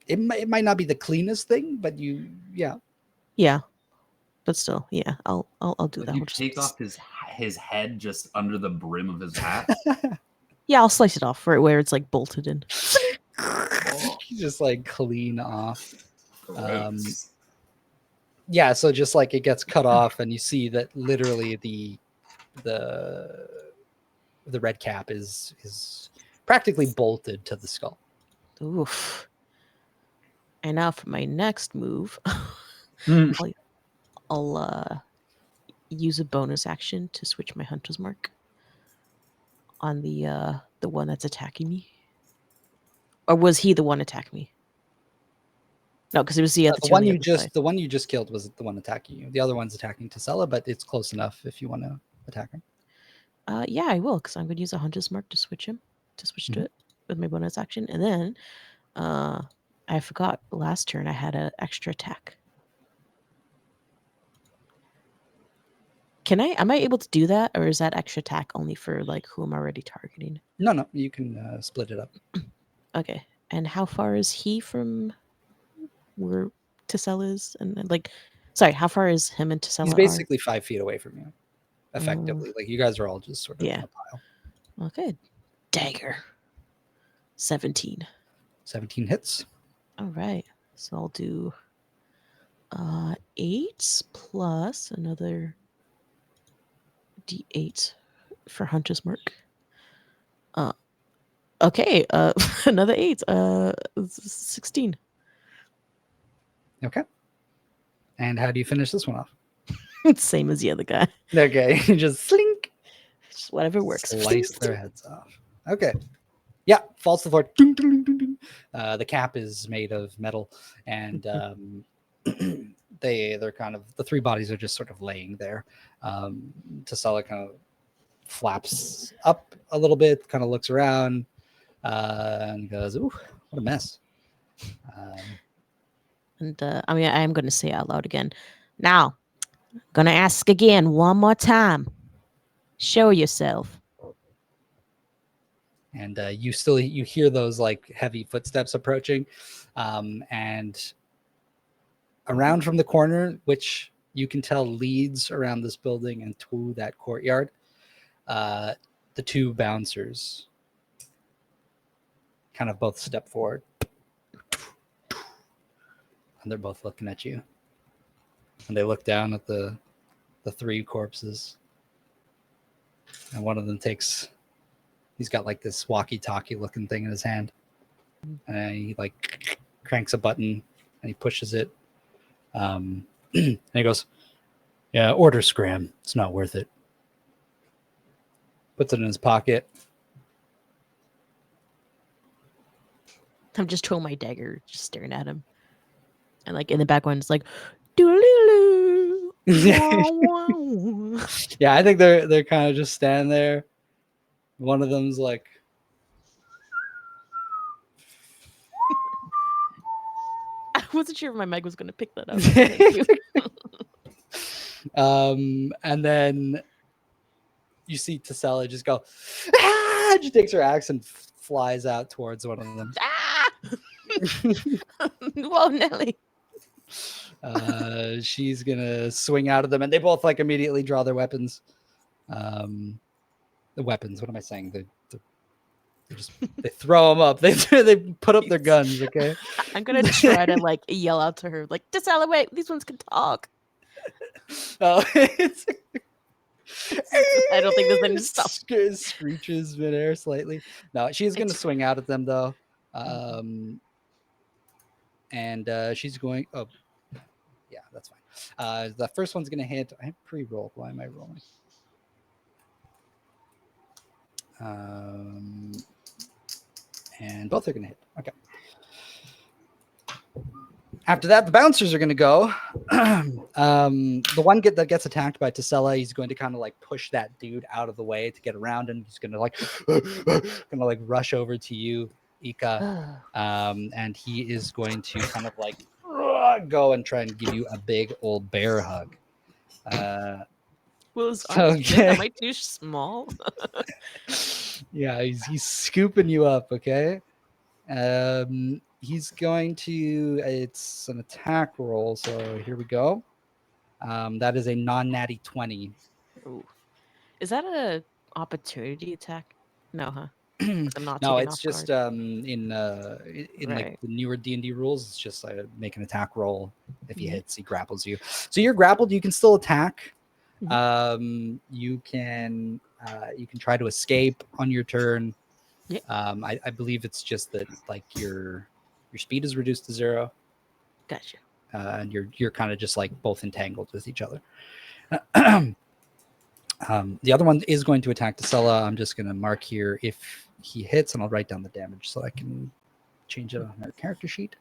Speaker 2: It might not be the cleanest thing, but
Speaker 1: Yeah, but still, yeah, I'll do that.
Speaker 3: You
Speaker 1: We'll just-
Speaker 3: take off his head just under the brim of his hat.
Speaker 1: Yeah, I'll slice it off where it's like bolted in.
Speaker 2: just like clean off.
Speaker 3: Gross.
Speaker 2: Yeah, so just like it gets cut off, and you see that literally the red cap is practically bolted to the skull.
Speaker 1: Oof. And now for my next move, I'll use a bonus action to switch my hunter's mark on the one that's attacking me. Or was he the one attacking me? No, because it was the other
Speaker 2: The
Speaker 1: two on
Speaker 2: one
Speaker 1: the
Speaker 2: you
Speaker 1: other
Speaker 2: just
Speaker 1: side.
Speaker 2: the one you just killed was the one attacking you. The other one's attacking Tasela, but it's close enough if you want to attack him.
Speaker 1: Yeah, I will, because I'm going to use a hunter's mark to switch to it with my bonus action. And then I forgot last turn I had an extra attack. Am I able to do that, or is that extra attack only for like who I'm already targeting?
Speaker 2: No, you can split it up.
Speaker 1: Okay. And how far is he from where Tasela is? And like, sorry, how far is him and Tasela?
Speaker 2: He's basically 5 feet away from you, effectively. Like you guys are all just sort of in a pile.
Speaker 1: Okay. Dagger. 17.
Speaker 2: 17 hits.
Speaker 1: All right. So I'll do 8 plus another d8 for Hunter's Mark. Okay, another 8. 16.
Speaker 2: Okay. And how do you finish this one off?
Speaker 1: Same as the other guy.
Speaker 2: Okay, just slink.
Speaker 1: Just whatever works.
Speaker 2: Slice their heads off. Okay. Yeah, falls to the floor. Ding, ding, ding, ding. The cap is made of metal, and they're kind of the 3 bodies are just sort of laying there. Tasela kind of flaps up a little bit, kind of looks around, and goes, "Ooh, what a mess."
Speaker 1: And I mean, I am going to say out loud again. Now, I'm going to ask again one more time. Show yourself.
Speaker 2: And you hear those like heavy footsteps approaching, and around from the corner, which you can tell leads around this building and to that courtyard, the 2 bouncers kind of both step forward, and they're both looking at you, and they look down at the 3 corpses, and one of them he's got like this walkie-talkie looking thing in his hand, and he like cranks a button and he pushes it, and he goes, "Yeah, order scram. It's not worth it." Puts it in his pocket.
Speaker 1: I'm just twirling my dagger, just staring at him. And like in the background, it's like, doodle-doo.
Speaker 2: Yeah, I think they're kind of just standing there, One of them's like,
Speaker 1: I wasn't sure if my mic was going to pick that up. Thank you.
Speaker 2: and then you see Tesella just go, ah! She takes her axe and flies out towards one of them.
Speaker 1: Ah! Whoa, Nelly.
Speaker 2: She's gonna swing out of them, and they both like immediately draw their weapons. The weapons. What am I saying? They throw them up. They put up their guns. Okay.
Speaker 1: I'm gonna try to like yell out to her, like, Tesella, wait, these ones can talk.
Speaker 2: Oh,
Speaker 1: I don't think there's any stuff.
Speaker 2: Screeches midair slightly. No, she's gonna swing out at them though. And she's going. Oh, yeah, that's fine. The first one's gonna hit. I have pre-roll. Why am I rolling? And both are gonna hit. Okay. After that, the bouncers are going to go. The one that gets attacked by Tesella, he's going to kind of like push that dude out of the way to get around him. He's going to like rush over to you, Ika, and he is going to kind of like go and try and give you a big old bear hug.
Speaker 1: Well, his arms big. Am I too small?
Speaker 2: Yeah, he's scooping you up. Okay. He's going to, it's an attack roll. So here we go. That is a non-natty 20.
Speaker 1: Ooh. Is that a opportunity attack? No, huh? I'm not
Speaker 2: No,
Speaker 1: taken
Speaker 2: it's
Speaker 1: off
Speaker 2: just
Speaker 1: guard.
Speaker 2: in like the newer D&D rules, it's just make an attack roll. If he hits, he grapples you. So you're grappled, you can still attack. You can try to escape on your turn.
Speaker 1: Yeah.
Speaker 2: I believe it's just that like your speed is reduced to 0.
Speaker 1: Gotcha.
Speaker 2: And you're kind of just like both entangled with each other. The other one is going to attack Tesella. I'm just going to mark here if he hits, and I'll write down the damage so I can change it on our character sheet.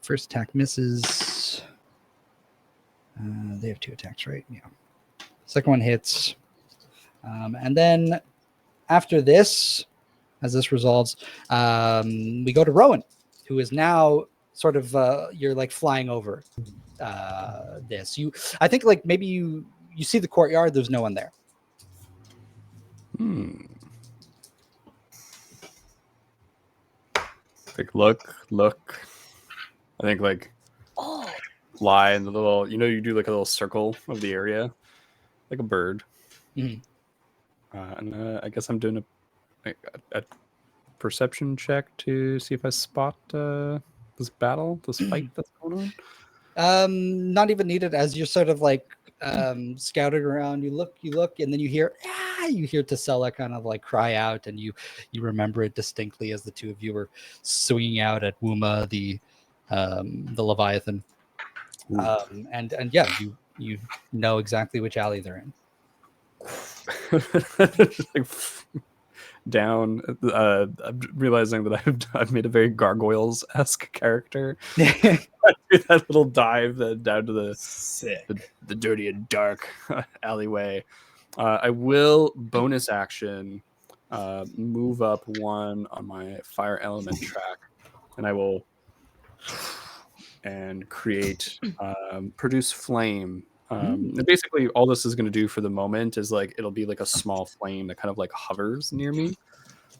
Speaker 2: First attack misses. They have 2 attacks, right? Yeah. Second one hits. And then after this, as this resolves, we go to Rowan, who is now sort of you're like flying over this. I think like maybe you see the courtyard. There's no one there.
Speaker 4: Like look. I think like fly in the little. You do like a little circle of the area, like a bird. And I guess I'm doing a perception check to see if I spot this fight that's going on.
Speaker 2: Not even needed, as you're sort of like scouting around. You look, and then you hear Tesella kind of like cry out, and you remember it distinctly as the two of you were swinging out at Wuma, the Leviathan. And yeah, you know exactly which alley they're in.
Speaker 4: Like, down. I'm realizing that I've made a very Gargoyles-esque character. I do that little dive down to the dirty and dark alleyway. I will bonus action move up 1 on my fire element track, and I will create produce flame. And basically all this is going to do for the moment is like it'll be like a small flame that kind of like hovers near me,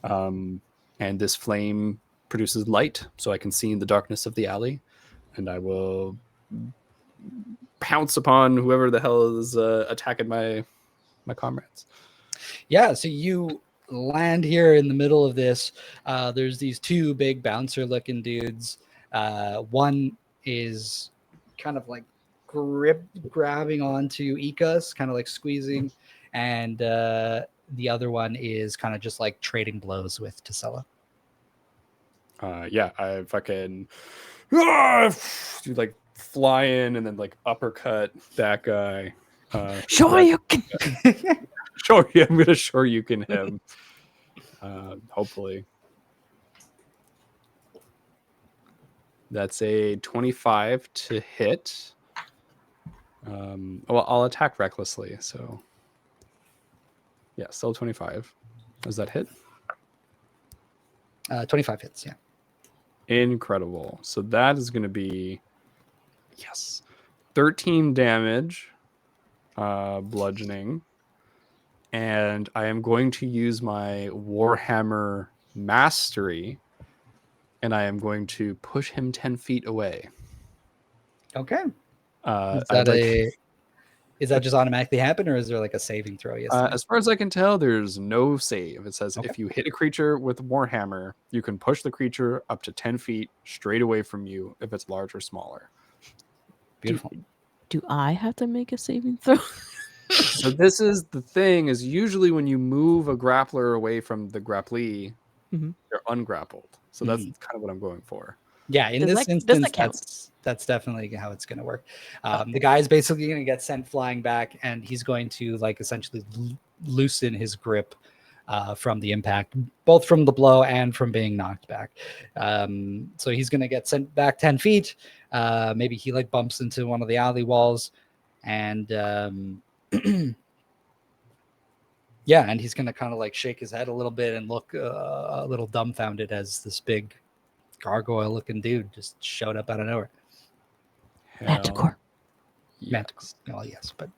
Speaker 4: and this flame produces light so I can see in the darkness of the alley, and I will pounce upon whoever the hell is attacking my comrades.
Speaker 2: Yeah, so you land here in the middle of this. There's these 2 big bouncer looking dudes. One is kind of like grabbing onto Ika's, kind of like squeezing, and the other one is kind of just like trading blows with Tesella.
Speaker 4: Yeah, I fucking do like fly in and then like uppercut that guy.
Speaker 1: Sure you can.
Speaker 4: Sure, yeah, I'm gonna sure you can him. Hopefully. That's a 25 to hit. Well, I'll attack recklessly, so Yeah, still 25. Does that hit?
Speaker 2: 25 hits, yeah.
Speaker 4: Incredible. So that is going to be, yes, 13 damage, bludgeoning. And I am going to use my Warhammer Mastery, and I am going to push him 10 feet away.
Speaker 2: Okay.
Speaker 4: Uh,
Speaker 2: Is that just automatically happen, or is there like a saving throw? Yes.
Speaker 4: As far as I can tell, there's no save. It says if you hit a creature with Warhammer, you can push the creature up to 10 feet straight away from you if it's large or smaller.
Speaker 2: Beautiful.
Speaker 1: Do I have to make a saving throw?
Speaker 4: So this is the thing, is usually when you move a grappler away from the grapplee, they're ungrappled. So that's kind of what I'm going for.
Speaker 2: Yeah, in this instance, that's definitely how it's going to work. The guy is basically going to get sent flying back, and he's going to like essentially loosen his grip from the impact, both from the blow and from being knocked back. So he's going to get sent back 10 feet. Maybe he like bumps into one of the alley walls, and yeah, and he's going to kind of like shake his head a little bit and look a little dumbfounded as this big gargoyle looking dude just showed up out of nowhere.
Speaker 1: Manticore.
Speaker 4: Yes.
Speaker 2: Manticore. Well, yes, but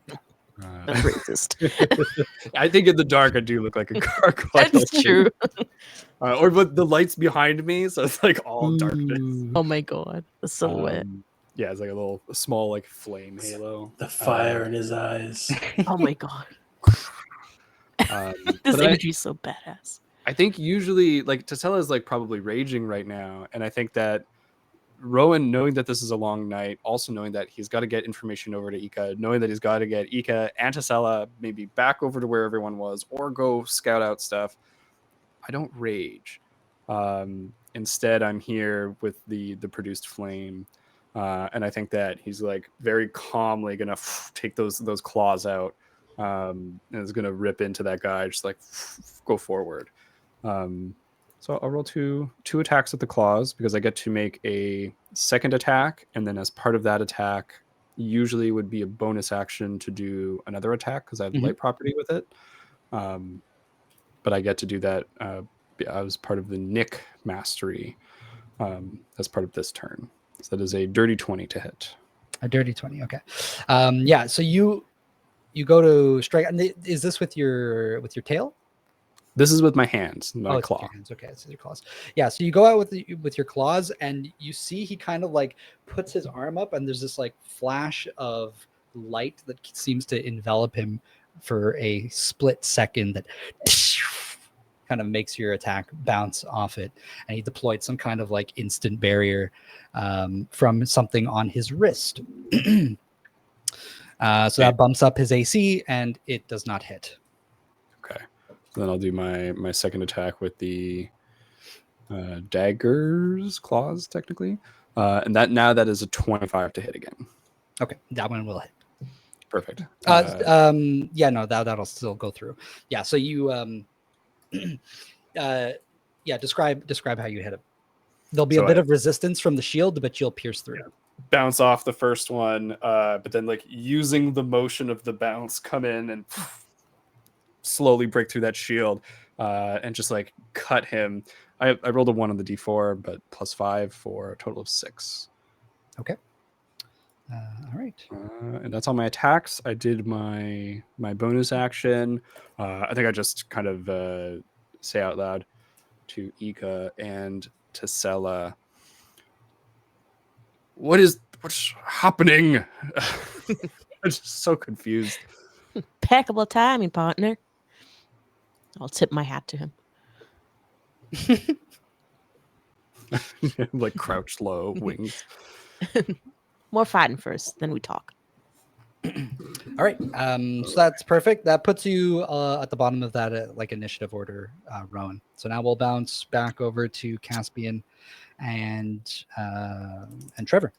Speaker 1: that's racist.
Speaker 4: I think in the dark I do look like a gargoyle.
Speaker 1: That's true.
Speaker 4: Or with the lights behind me, so it's like all darkness.
Speaker 1: Oh my god, the silhouette.
Speaker 4: Yeah, it's like a small like flame halo.
Speaker 5: The fire in his eyes.
Speaker 1: Oh my god. This imagery is so badass.
Speaker 4: I think usually like Tasela is like probably raging right now, and I think that Rowan, knowing that this is a long night, also knowing that he's got to get information over to Ika, knowing that he's got to get Ika and Tasela maybe back over to where everyone was, or go scout out stuff. I don't rage. Instead, I'm here with the produced flame, and I think that he's like very calmly gonna take those claws out, and is gonna rip into that guy, just like go forward. So I'll roll two attacks with the claws because I get to make a second attack, and then as part of that attack, usually would be a bonus action to do another attack because I have light property with it. But I get to do that as part of the Nick mastery as part of this turn. So that is a dirty 20 to hit.
Speaker 2: A dirty 20. Okay. Yeah. So you go to strike. Is this with your tail?
Speaker 4: This is with my hands, my claw.
Speaker 2: Your hands. Okay, it's your claws. Yeah, so you go out with your claws, and you see he kind of like puts his arm up, and there's this like flash of light that seems to envelop him for a split second that kind of makes your attack bounce off it. And he deployed some kind of like instant barrier from something on his wrist. So that bumps up his AC, and it does not hit.
Speaker 4: Okay. Then I'll do my second attack with the daggers, claws, technically. And that is a 25 to hit again.
Speaker 2: Okay, that one will hit.
Speaker 4: Perfect.
Speaker 2: Yeah, no, that'll still go through. Yeah, so you describe how you hit it. There'll be a bit of resistance from the shield, but you'll pierce through.
Speaker 4: Yeah. Bounce off the first one, but then like using the motion of the bounce, come in and slowly break through that shield and just like cut him. I rolled a 1 on the d4, but +5 for a total of 6.
Speaker 2: Okay. All right.
Speaker 4: And that's all my attacks. I did my bonus action. I think I just kind of say out loud to Ika and to Sela, what's happening? I'm just so confused.
Speaker 1: Impeccable timing, partner. I'll tip my hat to him.
Speaker 4: Like crouched low, wings.
Speaker 1: More fighting first, then we talk.
Speaker 2: All right. So that's perfect. That puts you at the bottom of that like initiative order, Rowan. So now we'll bounce back over to Caspian and Trevor.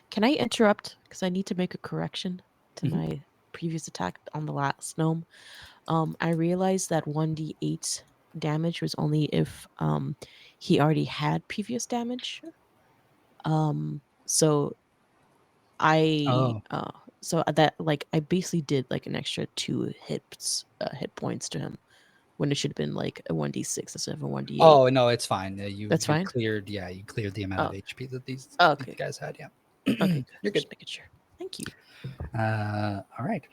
Speaker 1: Can I interrupt? Because I need to make a correction to my previous attack on the last gnome. I realized that 1d8 damage was only if he already had previous damage. So I So that like I basically did like an extra 2 hit points to him when it should have been like a 1d6 instead of a 1d8.
Speaker 2: Oh no, it's fine.
Speaker 1: That's fine?
Speaker 2: Cleared. Yeah, you cleared the amount of
Speaker 1: Oh.
Speaker 2: HP that these
Speaker 1: Okay.
Speaker 2: guys had. Yeah.
Speaker 1: Okay,
Speaker 2: You're good.
Speaker 1: Just making sure. Thank you.
Speaker 2: All right.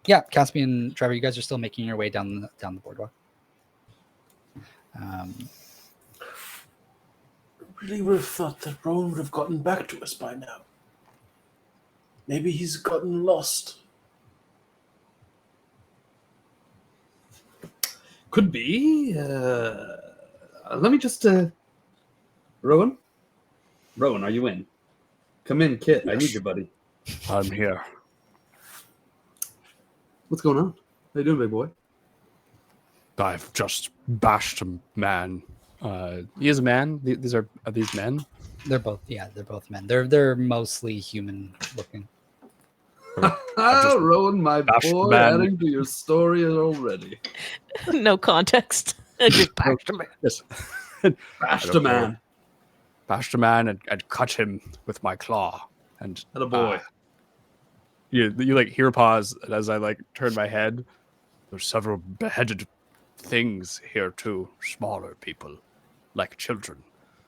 Speaker 2: Yeah, Caspian, Trevor, you guys are still making your way down the boardwalk.
Speaker 5: Really would have thought that Rowan would have gotten back to us by now. Maybe he's gotten lost.
Speaker 3: Could be. Let me just. Rowan? Rowan, are you in? Come in, Kit. I need you, buddy.
Speaker 4: I'm here.
Speaker 3: What's going on? How you doing, big boy?
Speaker 4: I've just bashed a man. He is a man. Are these men?
Speaker 2: They're both men. They're mostly human looking.
Speaker 3: Oh, Rowan, my
Speaker 4: bashed
Speaker 3: boy,
Speaker 4: man.
Speaker 3: adding to your story already.
Speaker 1: No context. Just bashed him.
Speaker 4: Yes.
Speaker 3: Bashed a man.
Speaker 4: Bashed a man and cut him with my claw. And
Speaker 3: Had a boy.
Speaker 4: you like hear a pause, and as I like turn my head, there's several beheaded things here too. Smaller people, like children.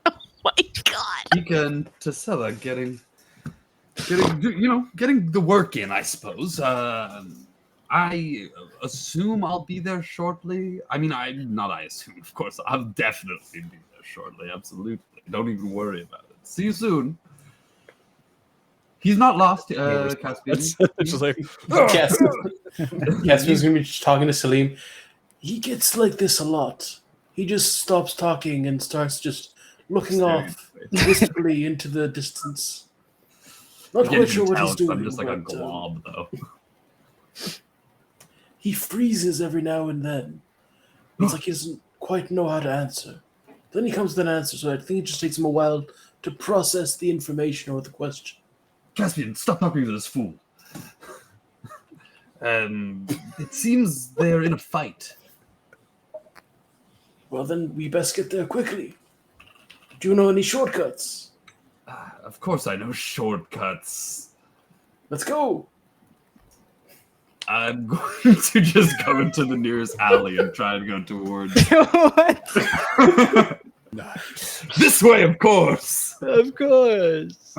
Speaker 1: My God.
Speaker 3: Ika and Tasela getting the work in, I suppose. I assume I'll be there shortly. I mean, I assume, of course. I'll definitely be there shortly. Absolutely. Don't even worry about it. See you soon. He's not lost, Caspian.
Speaker 4: It's just like
Speaker 5: Caspian's gonna be just talking to Salim. He gets like this a lot. He just stops talking and starts just looking off wistfully into the distance. Not quite sure what he's doing.
Speaker 3: I'm just like a glob, though.
Speaker 5: He freezes every now and then. It's like he doesn't quite know how to answer. Then he comes with an answer, so I think it just takes him a while to process the information or the question.
Speaker 3: Caspian, stop talking to this fool. It seems they're in a fight.
Speaker 5: Well, then we best get there quickly. Do you know any shortcuts?
Speaker 3: Of course I know shortcuts.
Speaker 5: Let's go.
Speaker 3: I'm going to just go into the nearest alley and try to go towards...
Speaker 2: What?
Speaker 3: This way, of course!
Speaker 2: Of course.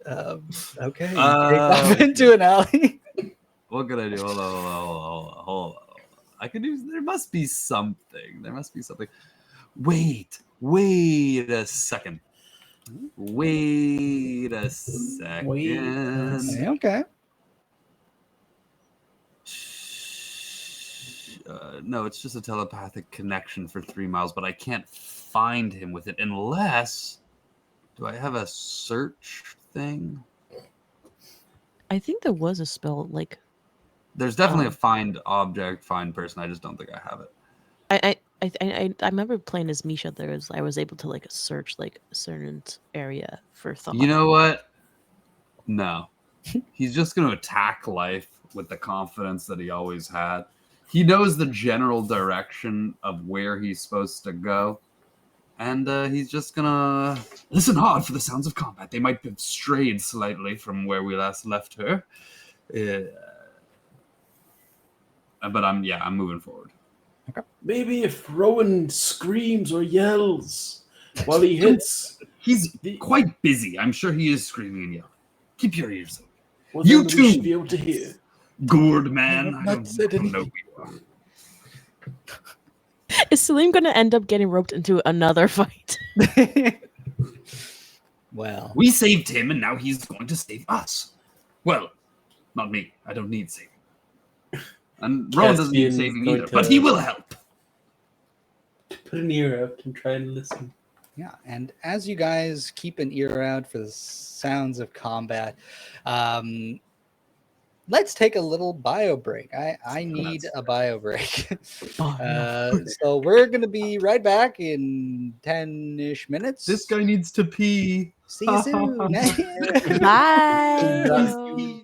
Speaker 2: Okay. Take off
Speaker 3: Uh,
Speaker 2: into an alley.
Speaker 3: What could I do? Hold on. I could do... There must be something. Wait a second.
Speaker 2: Okay.
Speaker 3: No, it's just a telepathic connection for 3 miles, but I can't find him with it unless... Do I have a search thing?
Speaker 1: I think there was a spell like
Speaker 3: There's definitely a find object, find person. I just don't think I have it.
Speaker 1: I remember playing as Misha. I was able to like search like a certain area for thought.
Speaker 3: You know what? No. He's just going to attack life with the confidence that he always had. He knows the general direction of where he's supposed to go. And he's just going to listen hard for the sounds of combat. They might have strayed slightly from where we last left her. But I'm moving forward.
Speaker 2: Okay.
Speaker 5: Maybe if Rowan screams or yells while he hits...
Speaker 3: He's quite busy. I'm sure he is screaming and yelling. Keep your ears open.
Speaker 5: Well,
Speaker 3: You
Speaker 5: then
Speaker 3: too!
Speaker 5: we should be able to hear.
Speaker 3: Gourd man. I
Speaker 2: That's it.
Speaker 3: don't know who you are.
Speaker 1: Is Salim going to end up getting roped into another fight?
Speaker 2: Well,
Speaker 3: We saved him, and now he's going to save us. Well, not me. I don't need saving. And Rowan doesn't need
Speaker 5: Caspian's
Speaker 3: saving
Speaker 5: going
Speaker 3: either,
Speaker 5: to-
Speaker 3: but he will help.
Speaker 5: Put an ear out and try and listen.
Speaker 2: yeah. And as you guys keep an ear out for the sounds of combat, let's take a little bio break. I need a bio break. So we're going to be right back in 10-ish minutes.
Speaker 3: This guy needs to pee.
Speaker 2: See you soon.
Speaker 1: Bye.